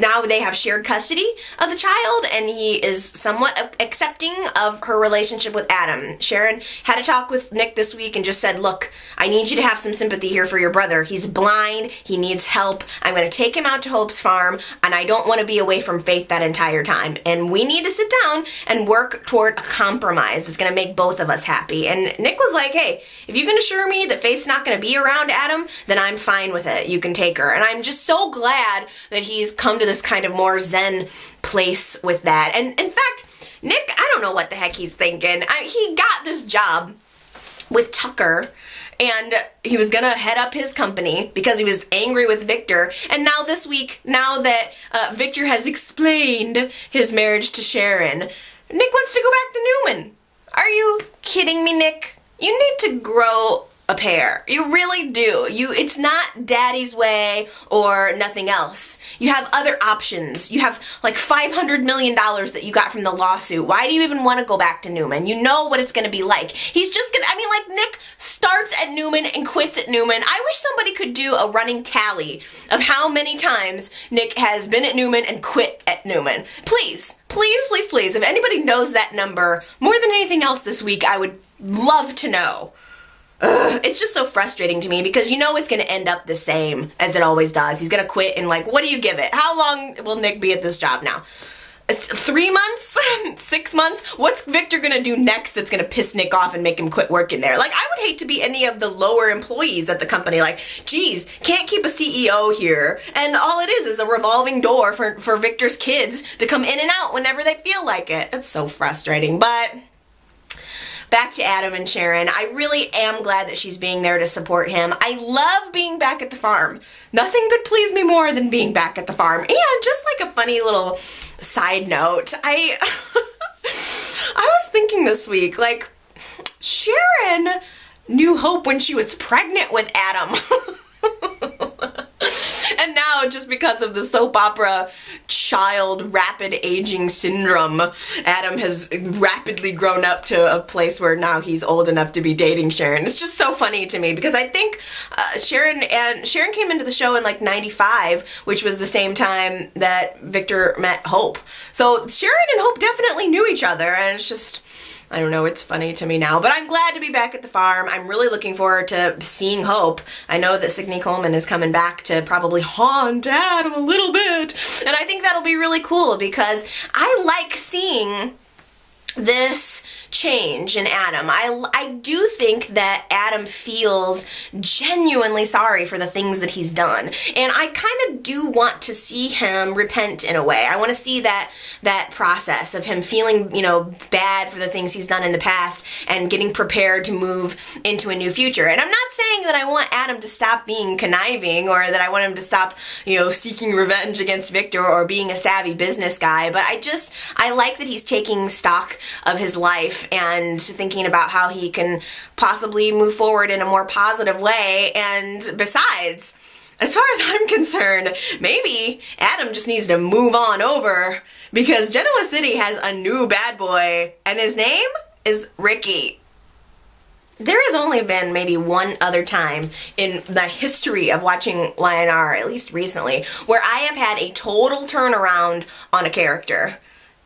now they have shared custody of the child, and he is somewhat accepting of her relationship with Adam. Sharon had a talk with Nick this week and just said, look, I need you to have some sympathy here for your brother. He's blind. He needs help. I'm going to take him out to Hope's farm, and I don't want to be away from Faith that entire time. And we need to sit down and work toward a compromise that's going to make both of us happy. And Nick was like, hey, if you can assure me that Faith's not going to be around Adam, then I'm fine with it. You can take her. And I'm just so glad that he's come to this kind of more zen place with that. And in fact, Nick, I don't know what the heck he's thinking. He got this job with Tucker, and he was going to head up his company because he was angry with Victor. And now this week, now that Victor has explained his marriage to Sharon, Nick wants to go back to Newman. Are you kidding me, Nick? You need to grow a pair. You really do. It's not daddy's way or nothing else. You have other options. You have like $500 million that you got from the lawsuit. Why do you even want to go back to Newman? You know what it's going to be like. He's just going to, Nick starts at Newman and quits at Newman. I wish somebody could do a running tally of how many times Nick has been at Newman and quit at Newman. Please, please, please, please. If anybody knows that number more than anything else this week, I would love to know. It's just so frustrating to me because it's going to end up the same as it always does. He's going to quit and what do you give it? How long will Nick be at this job now? It's 3 months? 6 months? What's Victor going to do next that's going to piss Nick off and make him quit working there? I would hate to be any of the lower employees at the company. Geez, can't keep a CEO here. And all it is a revolving door for Victor's kids to come in and out whenever they feel like it. It's so frustrating, but back to Adam and Sharon. I really am glad that she's being there to support him. I love being back at the farm. Nothing could please me more than being back at the farm. And just a funny little side note, I was thinking this week, Sharon knew Hope when she was pregnant with Adam. And now, just because of the soap opera child rapid aging syndrome, Adam has rapidly grown up to a place where now he's old enough to be dating Sharon. It's just so funny to me because I think Sharon came into the show in 95, which was the same time that Victor met Hope. So Sharon and Hope definitely knew each other, and it's just, I don't know, it's funny to me now. But I'm glad to be back at the farm. I'm really looking forward to seeing Hope. I know that Signe Coleman is coming back to probably haunt Adam a little bit. And I think that'll be really cool because I like seeing this change in Adam. I do think that Adam feels genuinely sorry for the things that he's done. And I kind of do want to see him repent in a way. I want to see that process of him feeling, bad for the things he's done in the past and getting prepared to move into a new future. And I'm not saying that I want Adam to stop being conniving or that I want him to stop, seeking revenge against Victor or being a savvy business guy, but I like that he's taking stock of his life and thinking about how he can possibly move forward in a more positive way. And besides, as far as I'm concerned, maybe Adam just needs to move on over because Genoa City has a new bad boy and his name is Ricky. There has only been maybe one other time in the history of watching YNR, at least recently, where I have had a total turnaround on a character.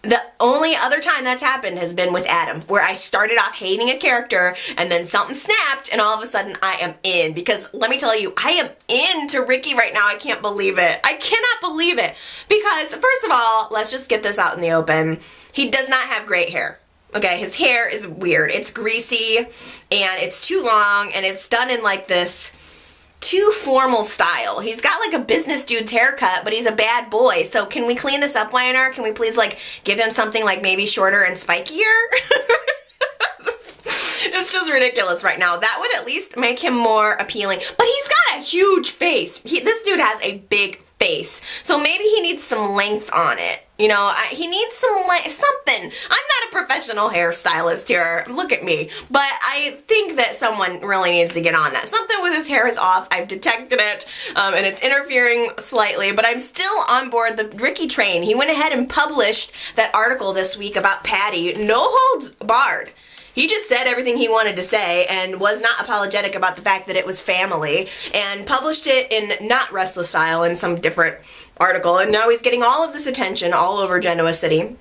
The only other time that's happened has been with Adam, where I started off hating a character and then something snapped and all of a sudden I am in. Because let me tell you, I am into Ricky right now. I can't believe it. I cannot believe it. Because first of all, let's just get this out in the open. He does not have great hair. Okay, his hair is weird. It's greasy, and it's too long, and it's done in like this too formal style. He's got like a business dude's haircut, but he's a bad boy. So can we clean this up, YNR? Can we please like give him something like maybe shorter and spikier? It's just ridiculous right now. That would at least make him more appealing. But he's got a huge face. This dude has a big face. So maybe he needs some length on it. You know, he needs something. I'm not a professional hairstylist here. Look at me. But I think that someone really needs to get on that. Something with his hair is off. I've detected it, and it's interfering slightly. But I'm still on board the Ricky train. He went ahead and published that article this week about Patty. No holds barred. He just said everything he wanted to say and was not apologetic about the fact that it was family, and published it in not Restless Style, in some different article, and now he's getting all of this attention all over Genoa City.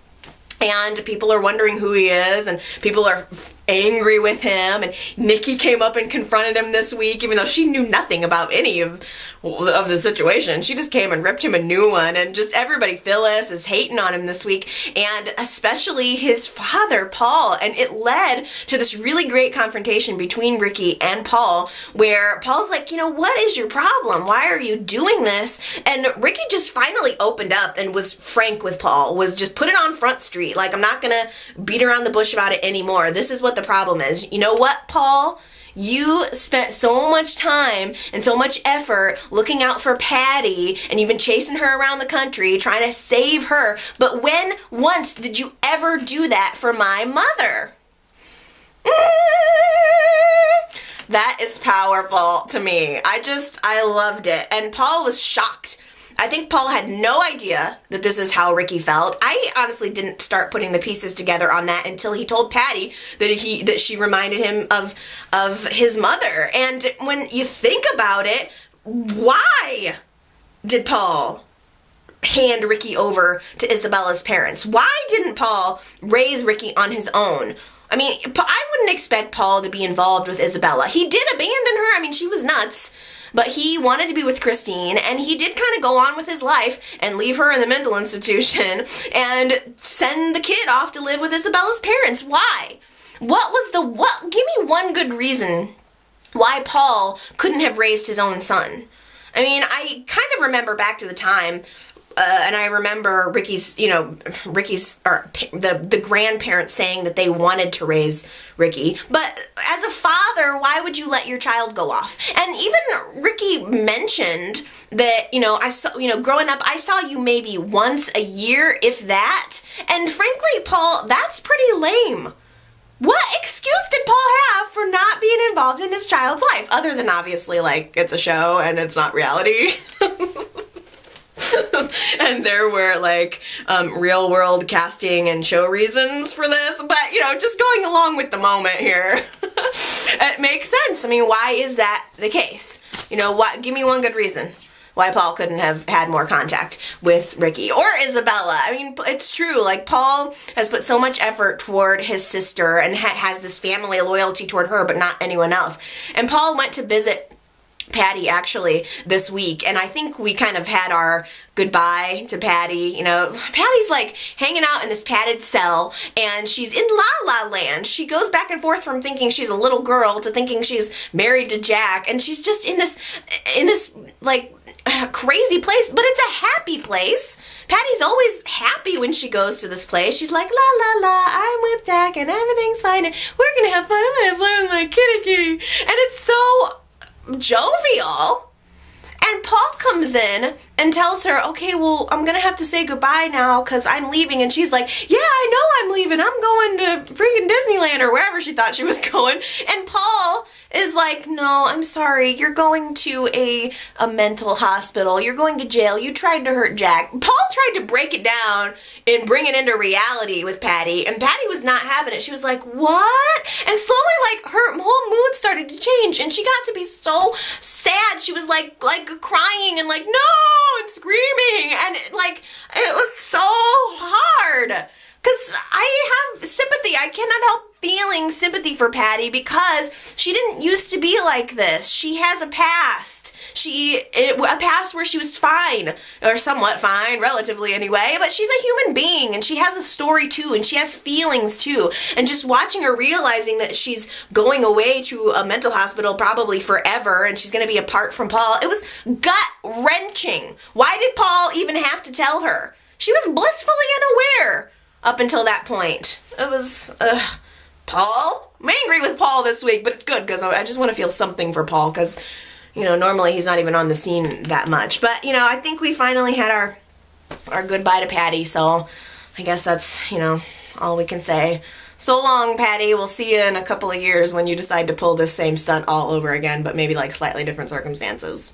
And people are wondering who he is, and people are angry with him, and Nikki came up and confronted him this week, even though she knew nothing about any of the situation. She just came and ripped him a new one, and just everybody, Phyllis, is hating on him this week, and especially his father, Paul, and it led to this really great confrontation between Ricky and Paul, where Paul's like, you know, what is your problem? Why are you doing this? And Ricky just finally opened up and was frank with Paul, was just put it on Front Street, like, I'm not gonna beat around the bush about it anymore. This is what the problem is. You know what, Paul? You spent so much time and so much effort looking out for Patty, and you've been chasing her around the country trying to save her, but when once did you ever do that for my mother? That is powerful to me. I loved it. And Paul was shocked. I think Paul had no idea that this is how Ricky felt. I honestly didn't start putting the pieces together on that until he told Patty that she reminded him of his mother. And when you think about it, why did Paul hand Ricky over to Isabella's parents? Why didn't Paul raise Ricky on his own? I mean, I wouldn't expect Paul to be involved with Isabella. He did abandon her. I mean, she was nuts. But he wanted to be with Christine, and he did kind of go on with his life and leave her in the mental institution and send the kid off to live with Isabella's parents. Why? Give me one good reason why Paul couldn't have raised his own son. I mean, I kind of remember back to the time, and I remember Ricky's, or the grandparents saying that they wanted to raise Ricky. But as a father, why would you let your child go off? And even Ricky mentioned that, I saw, growing up, I saw you maybe once a year, if that. And frankly, Paul, that's pretty lame. What excuse did Paul have for not being involved in his child's life? Other than obviously, like, it's a show and it's not reality. And there were like real world casting and show reasons for this, but just going along with the moment here. It makes sense. I mean, why is that the case? Give me one good reason why Paul couldn't have had more contact with Ricky or Isabella. I mean, it's true, like, Paul has put so much effort toward his sister and has this family loyalty toward her, but not anyone else. And Paul went to visit Patty actually this week, and I think we kind of had our goodbye to Patty. Patty's like hanging out in this padded cell, and she's in La La Land. She goes back and forth from thinking she's a little girl to thinking she's married to Jack, and she's just in this like crazy place, but it's a happy place. Patty's always happy when she goes to this place. She's like, la la la, I'm with Jack and everything's fine and we're gonna have fun. I'm gonna play with my kitty. And it's so jovial. And Paul comes in and tells her, okay, well, I'm going to have to say goodbye now because I'm leaving. And she's like, yeah, I know I'm leaving. I'm going to freaking Disneyland or wherever she thought she was going. And Paul is like, no, I'm sorry. You're going to a mental hospital. You're going to jail. You tried to hurt Jack. Paul tried to break it down and bring it into reality with Patty. And Patty was not having it. She was like, what? And slowly, like, her whole mood started to change. And she got to be so sad. She was like crying and like, no, and screaming. And like, it was so hard. Because I have sympathy. I cannot help feeling sympathy for Patty because she didn't used to be like this. She has a past. She a past where she was fine, or somewhat fine, relatively anyway, but she's a human being, and she has a story too, and she has feelings too, and just watching her realizing that she's going away to a mental hospital probably forever, and she's going to be apart from Paul, it was gut-wrenching. Why did Paul even have to tell her? She was blissfully unaware up until that point. It was, Paul? I'm angry with Paul this week, but it's good, because I just want to feel something for Paul, because normally he's not even on the scene that much. But, I think we finally had our goodbye to Patty, so I guess that's, all we can say. So long, Patty. We'll see you in a couple of years when you decide to pull this same stunt all over again, but maybe like slightly different circumstances.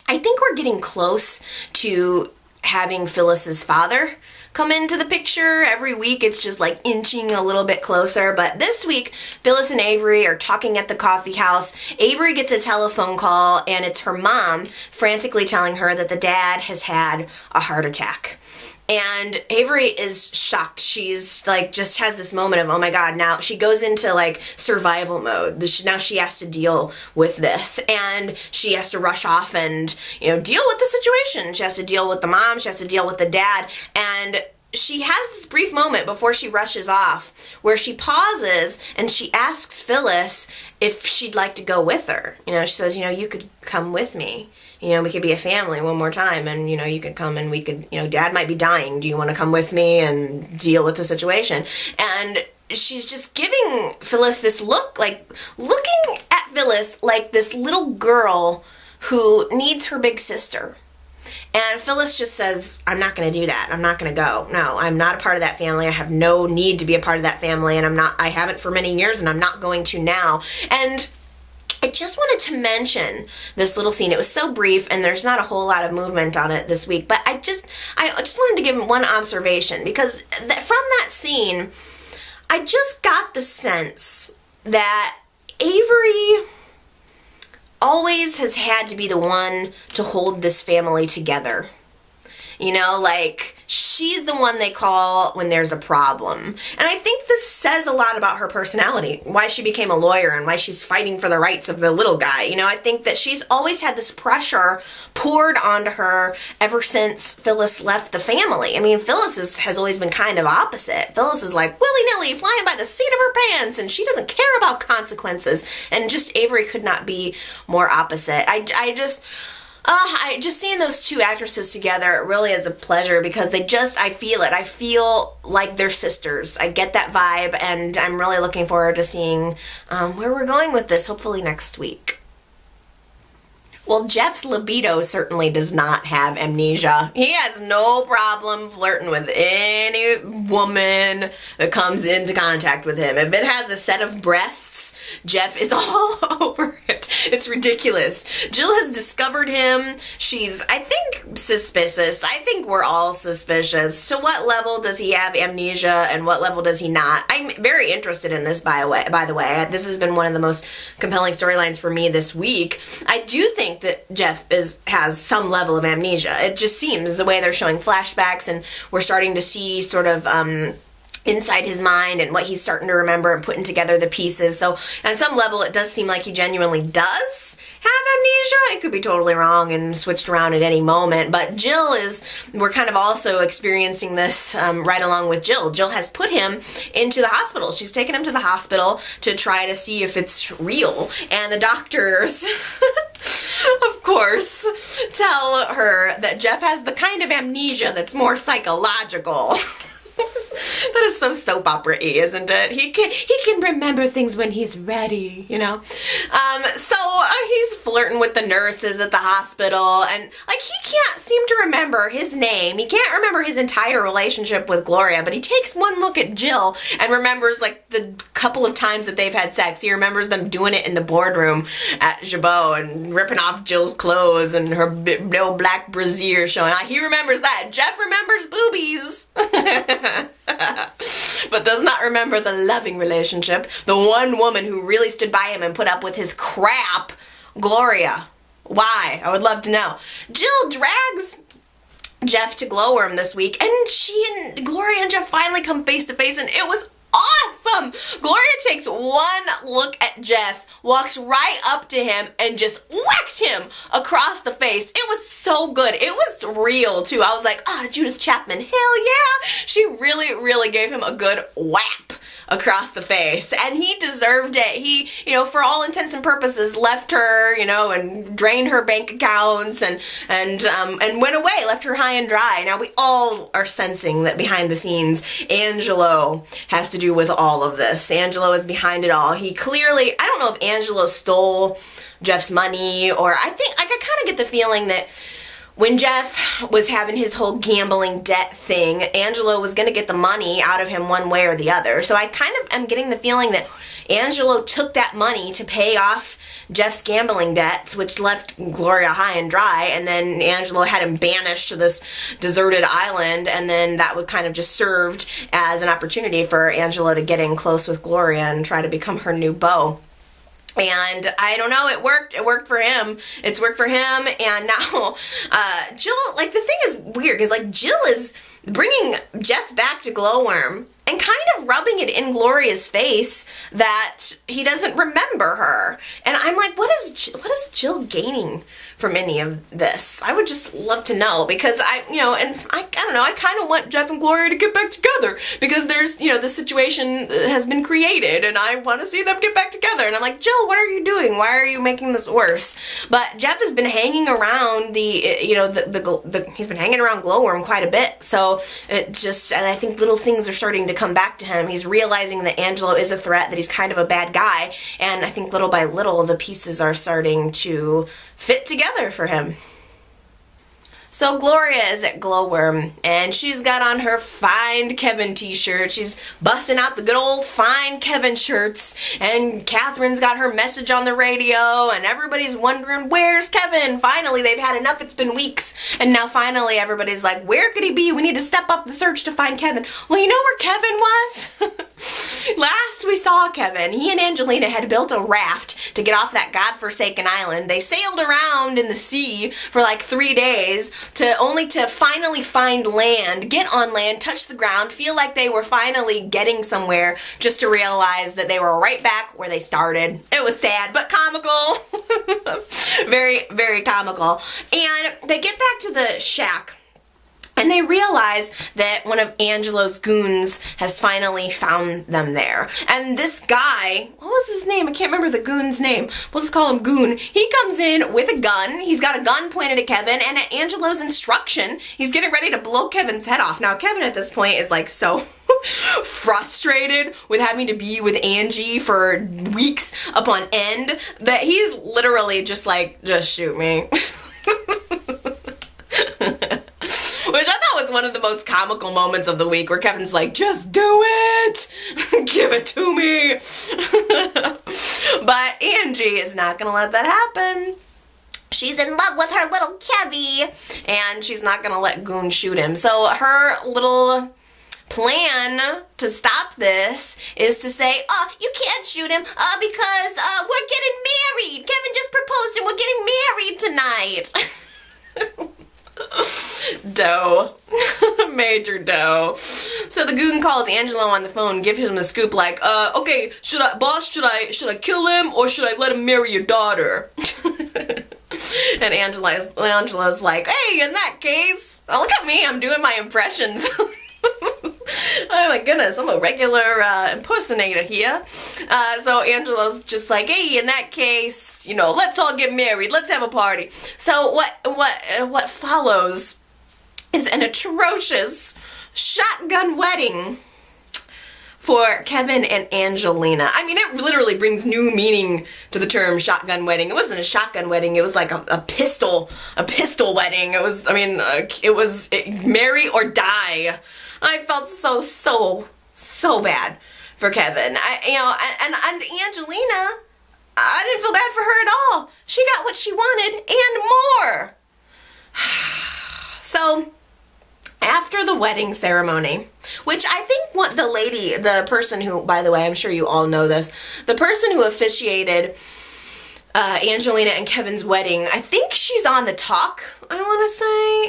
I think we're getting close to having Phyllis's father come into the picture. Every week it's just like inching a little bit closer, but this week Phyllis and Avery are talking at the coffee house. Avery gets a telephone call, and it's her mom frantically telling her that the dad has had a heart attack. And Avery is shocked. She's like, just has this moment of, oh my God, now she goes into like survival mode. Now she has to deal with this, and she has to rush off and, deal with the situation. She has to deal with the mom. She has to deal with the dad. And she has this brief moment before she rushes off where she pauses and she asks Phyllis if she'd like to go with her. She says, you could come with me. We could be a family one more time, and, you could come, and we could, Dad might be dying. Do you want to come with me and deal with the situation? And she's just giving Phyllis this look, like looking at Phyllis like this little girl who needs her big sister. And Phyllis just says, I'm not going to do that. I'm not going to go. No, I'm not a part of that family. I have no need to be a part of that family, and I haven't for many years, and I'm not going to now. And I just wanted to mention this little scene. It was so brief, and there's not a whole lot of movement on it this week, but I just wanted to give one observation, because from that scene, I just got the sense that Avery always has had to be the one to hold this family together. She's the one they call when there's a problem. And I think this says a lot about her personality, why she became a lawyer and why she's fighting for the rights of the little guy. I think that she's always had this pressure poured onto her ever since Phyllis left the family. I mean, Phyllis has always been kind of opposite. Phyllis is like willy-nilly flying by the seat of her pants, and she doesn't care about consequences. And just Avery could not be more opposite. I just seeing those two actresses together really is a pleasure, because I feel it. I feel like they're sisters. I get that vibe, and I'm really looking forward to seeing where we're going with this, hopefully next week. Well, Jeff's libido certainly does not have amnesia. He has no problem flirting with any woman that comes into contact with him. If it has a set of breasts, Jeff is all over it. It's ridiculous. Jill has discovered him. She's, I think, suspicious. I think we're all suspicious. To what level does he have amnesia, and what level does he not? I'm very interested in this, by the way. This has been one of the most compelling storylines for me this week. I do think that Jeff has some level of amnesia. It just seems, the way they're showing flashbacks, and we're starting to see sort of inside his mind and what he's starting to remember and putting together the pieces. So on some level, it does seem like he genuinely does have amnesia. It could be totally wrong and switched around at any moment. But we're kind of also experiencing this right along with Jill. Jill has put him into the hospital. She's taken him to the hospital to try to see if it's real. And the doctors, of course, tell her that Jeff has the kind of amnesia that's more psychological. That is so soap opera-y, isn't it? He can remember things when he's ready, So he's flirting with the nurses at the hospital, and he can't seem to remember his name. He can't remember his entire relationship with Gloria, but he takes one look at Jill and remembers the couple of times that they've had sex. He remembers them doing it in the boardroom at Jabot and ripping off Jill's clothes and her no black brassiere showing. He remembers that. Jeff remembers boobies. But does not remember the loving relationship. The one woman who really stood by him and put up with his crap, Gloria. Why? I would love to know. Jill drags Jeff to Glowworm this week, and she and Gloria and Jeff finally come face to face, and it was awesome. awesome. Gloria takes one look at Jeff, walks right up to him, and just whacks him across the face. It was so good. It was real, too. I was like, Judith Chapman, hell yeah. She really, really gave him a good whap across the face, and he deserved it. He, for all intents and purposes, left her, and drained her bank accounts, and went away, left her high and dry. Now we all are sensing that behind the scenes, Angelo has to do with all of this. Angelo is behind it all. He clearly, I don't know if Angelo stole Jeff's money, or I kind of get the feeling that when Jeff was having his whole gambling debt thing, Angelo was going to get the money out of him one way or the other. So I kind of am getting the feeling that Angelo took that money to pay off Jeff's gambling debts, which left Gloria high and dry, and then Angelo had him banished to this deserted island, and then that would kind of just served as an opportunity for Angelo to get in close with Gloria and try to become her new beau. And I don't know, it worked. It worked for him. It's worked for him. And now, Jill, the thing is weird, because, Jill is bringing Jeff back to Glowworm and kind of rubbing it in Gloria's face that he doesn't remember her. And I'm like, what is Jill gaining from any of this? I would just love to know, because I don't know, I kind of want Jeff and Gloria to get back together, because there's, the situation has been created, and I want to see them get back together. And I'm like, Jill, what are you doing? Why are you making this worse? But Jeff has been hanging around he's been hanging around Glowworm quite a bit, so and I think little things are starting to come back to him. He's realizing that Angelo is a threat, that he's kind of a bad guy, and I think little by little the pieces are starting to fit together for him. So Gloria is at Glowworm, and she's got on her Find Kevin t-shirt. She's busting out the good old Find Kevin shirts, and Catherine's got her message on the radio, and everybody's wondering, where's Kevin? Finally, they've had enough. It's been weeks, and now finally everybody's like, where could he be? We need to step up the search to find Kevin. Well, you know where Kevin was? Last we saw Kevin, he and Angelina had built a raft to get off that godforsaken island. They sailed around in the sea for 3 days, only to finally find land, get on land, touch the ground, feel like they were finally getting somewhere, just to realize that they were right back where they started. It was sad, but comical. Very, very comical. And they get back to the shack, and they realize that one of Angelo's goons has finally found them there. And this guy, what was his name? I can't remember the goon's name. We'll just call him Goon. He comes in with a gun. He's got a gun pointed at Kevin, and at Angelo's instruction, he's getting ready to blow Kevin's head off. Now, Kevin at this point is so frustrated with having to be with Angie for weeks upon end that he's literally just just shoot me. Which I thought was one of the most comical moments of the week, where Kevin's like, just do it! Give it to me! But Angie is not going to let that happen. She's in love with her little Kevy, and she's not going to let Goon shoot him. So her little plan to stop this is to say, you can't shoot him because we're getting married. Kevin just proposed and we're getting married tonight. Dough. Major dough. So the Goon calls Angelo on the phone, gives him the scoop okay, should I kill him, or should I let him marry your daughter? And Angelo's like, hey, in that case, look at me, I'm doing my impressions. Oh my goodness, I'm a regular impersonator here. So Angelo's just like, hey, in that case, let's all get married, let's have a party. So what follows is an atrocious shotgun wedding for Kevin and Angelina. I mean, it literally brings new meaning to the term shotgun wedding. It wasn't a shotgun wedding, it was like a pistol wedding. It was, it was marry or die. I felt so bad for Kevin. And Angelina, I didn't feel bad for her at all. She got what she wanted and more. So, after the wedding ceremony, which I think the person who, by the way, I'm sure you all know this, the person who officiated Angelina and Kevin's wedding, I think she's on The Talk, I want to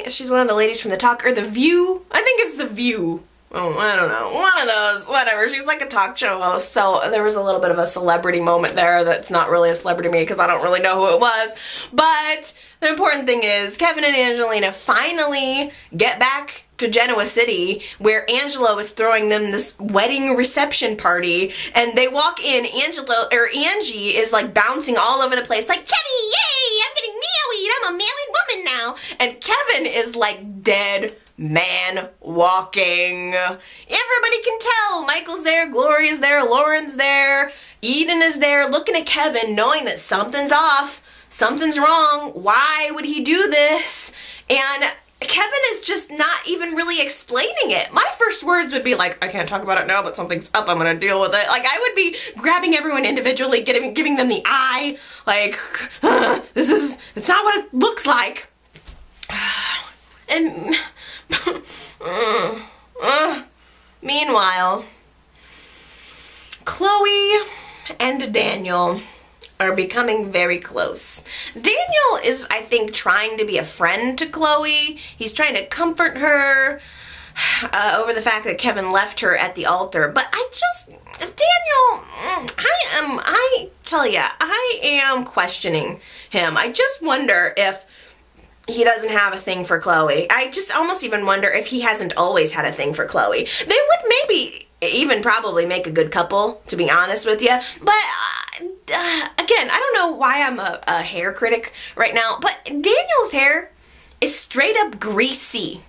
say. She's one of the ladies from The Talk, or The View. I think it's The View. I don't know, one of those, whatever. She's like a talk show host, so there was a little bit of a celebrity moment there that's not really a celebrity to me because I don't really know who it was. But the important thing is Kevin and Angelina finally get back to Genoa City, where Angelo is throwing them this wedding reception party, and they walk in. Angie is like bouncing all over the place, like, Kevin, yay, I'm getting married, I'm a married woman now. And Kevin is like dead man walking. Everybody can tell. Michael's there, Gloria's there, Lauren's there, Eden is there, looking at Kevin, knowing that something's off, something's wrong. Why would he do this? And Kevin is just not even really explaining it. My first words would be like, I can't talk about it now, but something's up, I'm gonna deal with it. Like, I would be grabbing everyone individually, giving them the eye, like, it's not what it looks like. And meanwhile, Chloe and Daniel are becoming very close. Daniel is, I think, trying to be a friend to Chloe. He's trying to comfort her over the fact that Kevin left her at the altar. But Daniel, I tell ya, I am questioning him. I just wonder if he doesn't have a thing for Chloe. I just almost even wonder if he hasn't always had a thing for Chloe. They would maybe even probably make a good couple, to be honest with you. But again, I don't know why I'm a hair critic right now, but Daniel's hair is straight up greasy.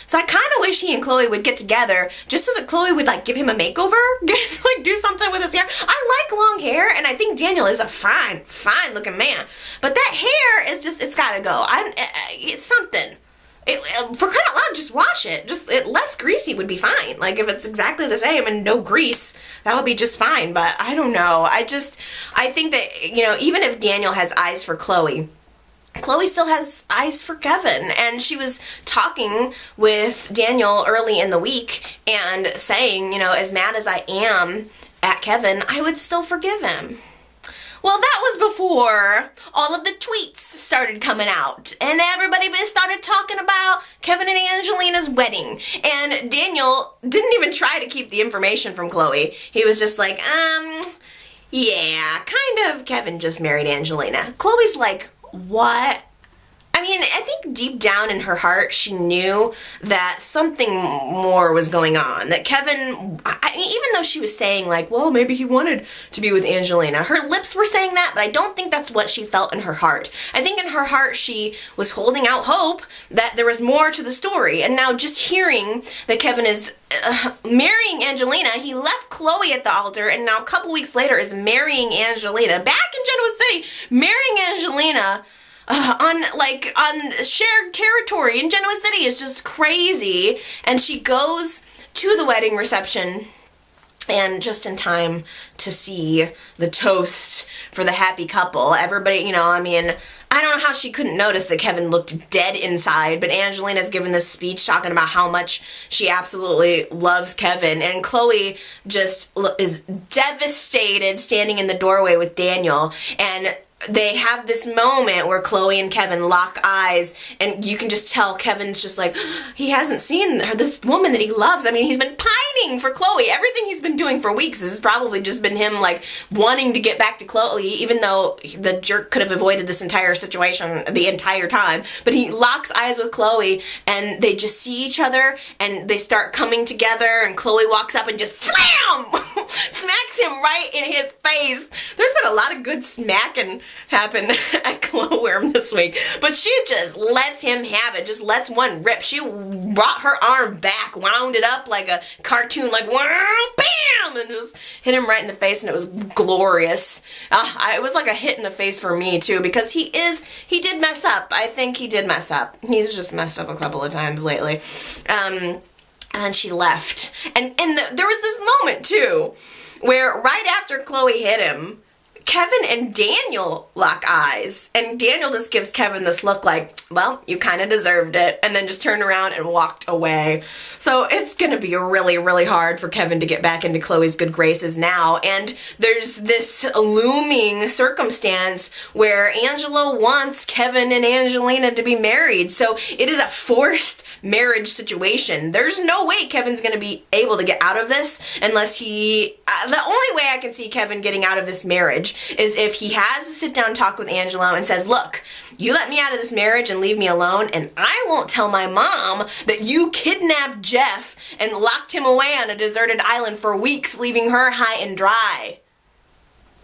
So I kind of wish he and Chloe would get together just so that Chloe would, like, give him a makeover, like, do something with his hair. I like long hair, and I think Daniel is a fine looking man. But that hair is just, it's gotta go. It's something. For crying out loud, just wash it. Less greasy would be fine. Like, if it's exactly the same and no grease, that would be just fine. But I don't know. I think that, even if Daniel has eyes for Chloe still has eyes for Kevin, and she was talking with Daniel early in the week and saying, as mad as I am at Kevin, I would still forgive him. Well, that was before all of the tweets started coming out, and everybody started talking about Kevin and Angelina's wedding, and Daniel didn't even try to keep the information from Chloe. He was just like, yeah, kind of, Kevin just married Angelina. Chloe's like, what? I mean, I think deep down in her heart, she knew that something more was going on. That Kevin, even though she was saying, like, well, maybe he wanted to be with Angelina, her lips were saying that, but I don't think that's what she felt in her heart. I think in her heart, she was holding out hope that there was more to the story. And now just hearing that Kevin is marrying Angelina, he left Chloe at the altar, and now a couple weeks later is marrying Angelina, back in Genoa City, marrying Angelina, on shared territory in Genoa City is just crazy. And she goes to the wedding reception, and just in time to see the toast for the happy couple. Everybody, I don't know how she couldn't notice that Kevin looked dead inside, but Angelina's given this speech talking about how much she absolutely loves Kevin, and Chloe just is devastated standing in the doorway with Daniel, and they have this moment where Chloe and Kevin lock eyes, and you can just tell Kevin's just like, he hasn't seen this woman that he loves. I mean, he's been pining for Chloe. Everything he's been doing for weeks has probably just been him, like, wanting to get back to Chloe, even though the jerk could have avoided this entire situation the entire time. But he locks eyes with Chloe, and they just see each other, and they start coming together, and Chloe walks up and just slam! Smacks him right in his face. There's been a lot of good smacking happen at Gloria this week, but she just lets him have it, just lets one rip. She brought her arm back, wound it up like a cartoon, like bam, and just hit him right in the face, and it was glorious. It was like a hit in the face for me too, because he did mess up. I think he did mess up. He's just messed up a couple of times lately. And then she left, and there was this moment too where right after Chloe hit him, Kevin and Daniel lock eyes, and Daniel just gives Kevin this look like, well, you kind of deserved it, and then just turned around and walked away. So it's gonna be really, really hard for Kevin to get back into Chloe's good graces now, and there's this looming circumstance where Angelo wants Kevin and Angelina to be married, so it is a forced marriage situation. There's no way Kevin's gonna be able to get out of this unless he, the only way I can see Kevin getting out of this marriage is if he has a sit-down talk with Angelo and says, look, you let me out of this marriage and leave me alone, and I won't tell my mom that you kidnapped Jeff and locked him away on a deserted island for weeks, leaving her high and dry.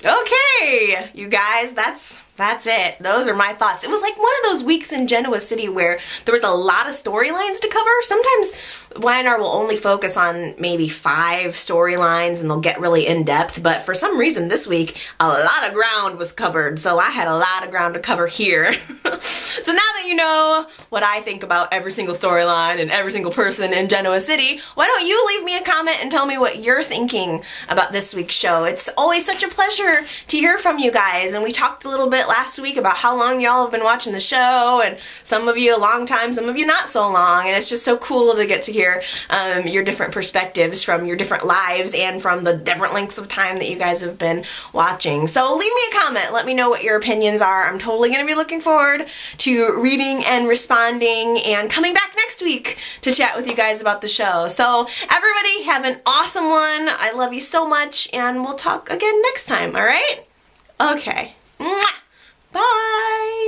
Okay, you guys, that's it. Those are my thoughts. It was like one of those weeks in Genoa City where there was a lot of storylines to cover. Sometimes Y&R will only focus on maybe 5 storylines and they'll get really in-depth, but for some reason this week, a lot of ground was covered, so I had a lot of ground to cover here. So now that you know what I think about every single storyline and every single person in Genoa City, why don't you leave me a comment and tell me what you're thinking about this week's show? It's always such a pleasure to hear from you guys, and we talked a little bit last week about how long y'all have been watching the show, and some of you a long time, some of you not so long, and it's just so cool to get to hear your different perspectives from your different lives and from the different lengths of time that you guys have been watching. So leave me a comment, let me know what your opinions are. I'm totally going to be looking forward to reading and responding and coming back next week to chat with you guys about the show. So everybody have an awesome one. I love you so much, and we'll talk again next time, alright? Okay. Mwah! Bye!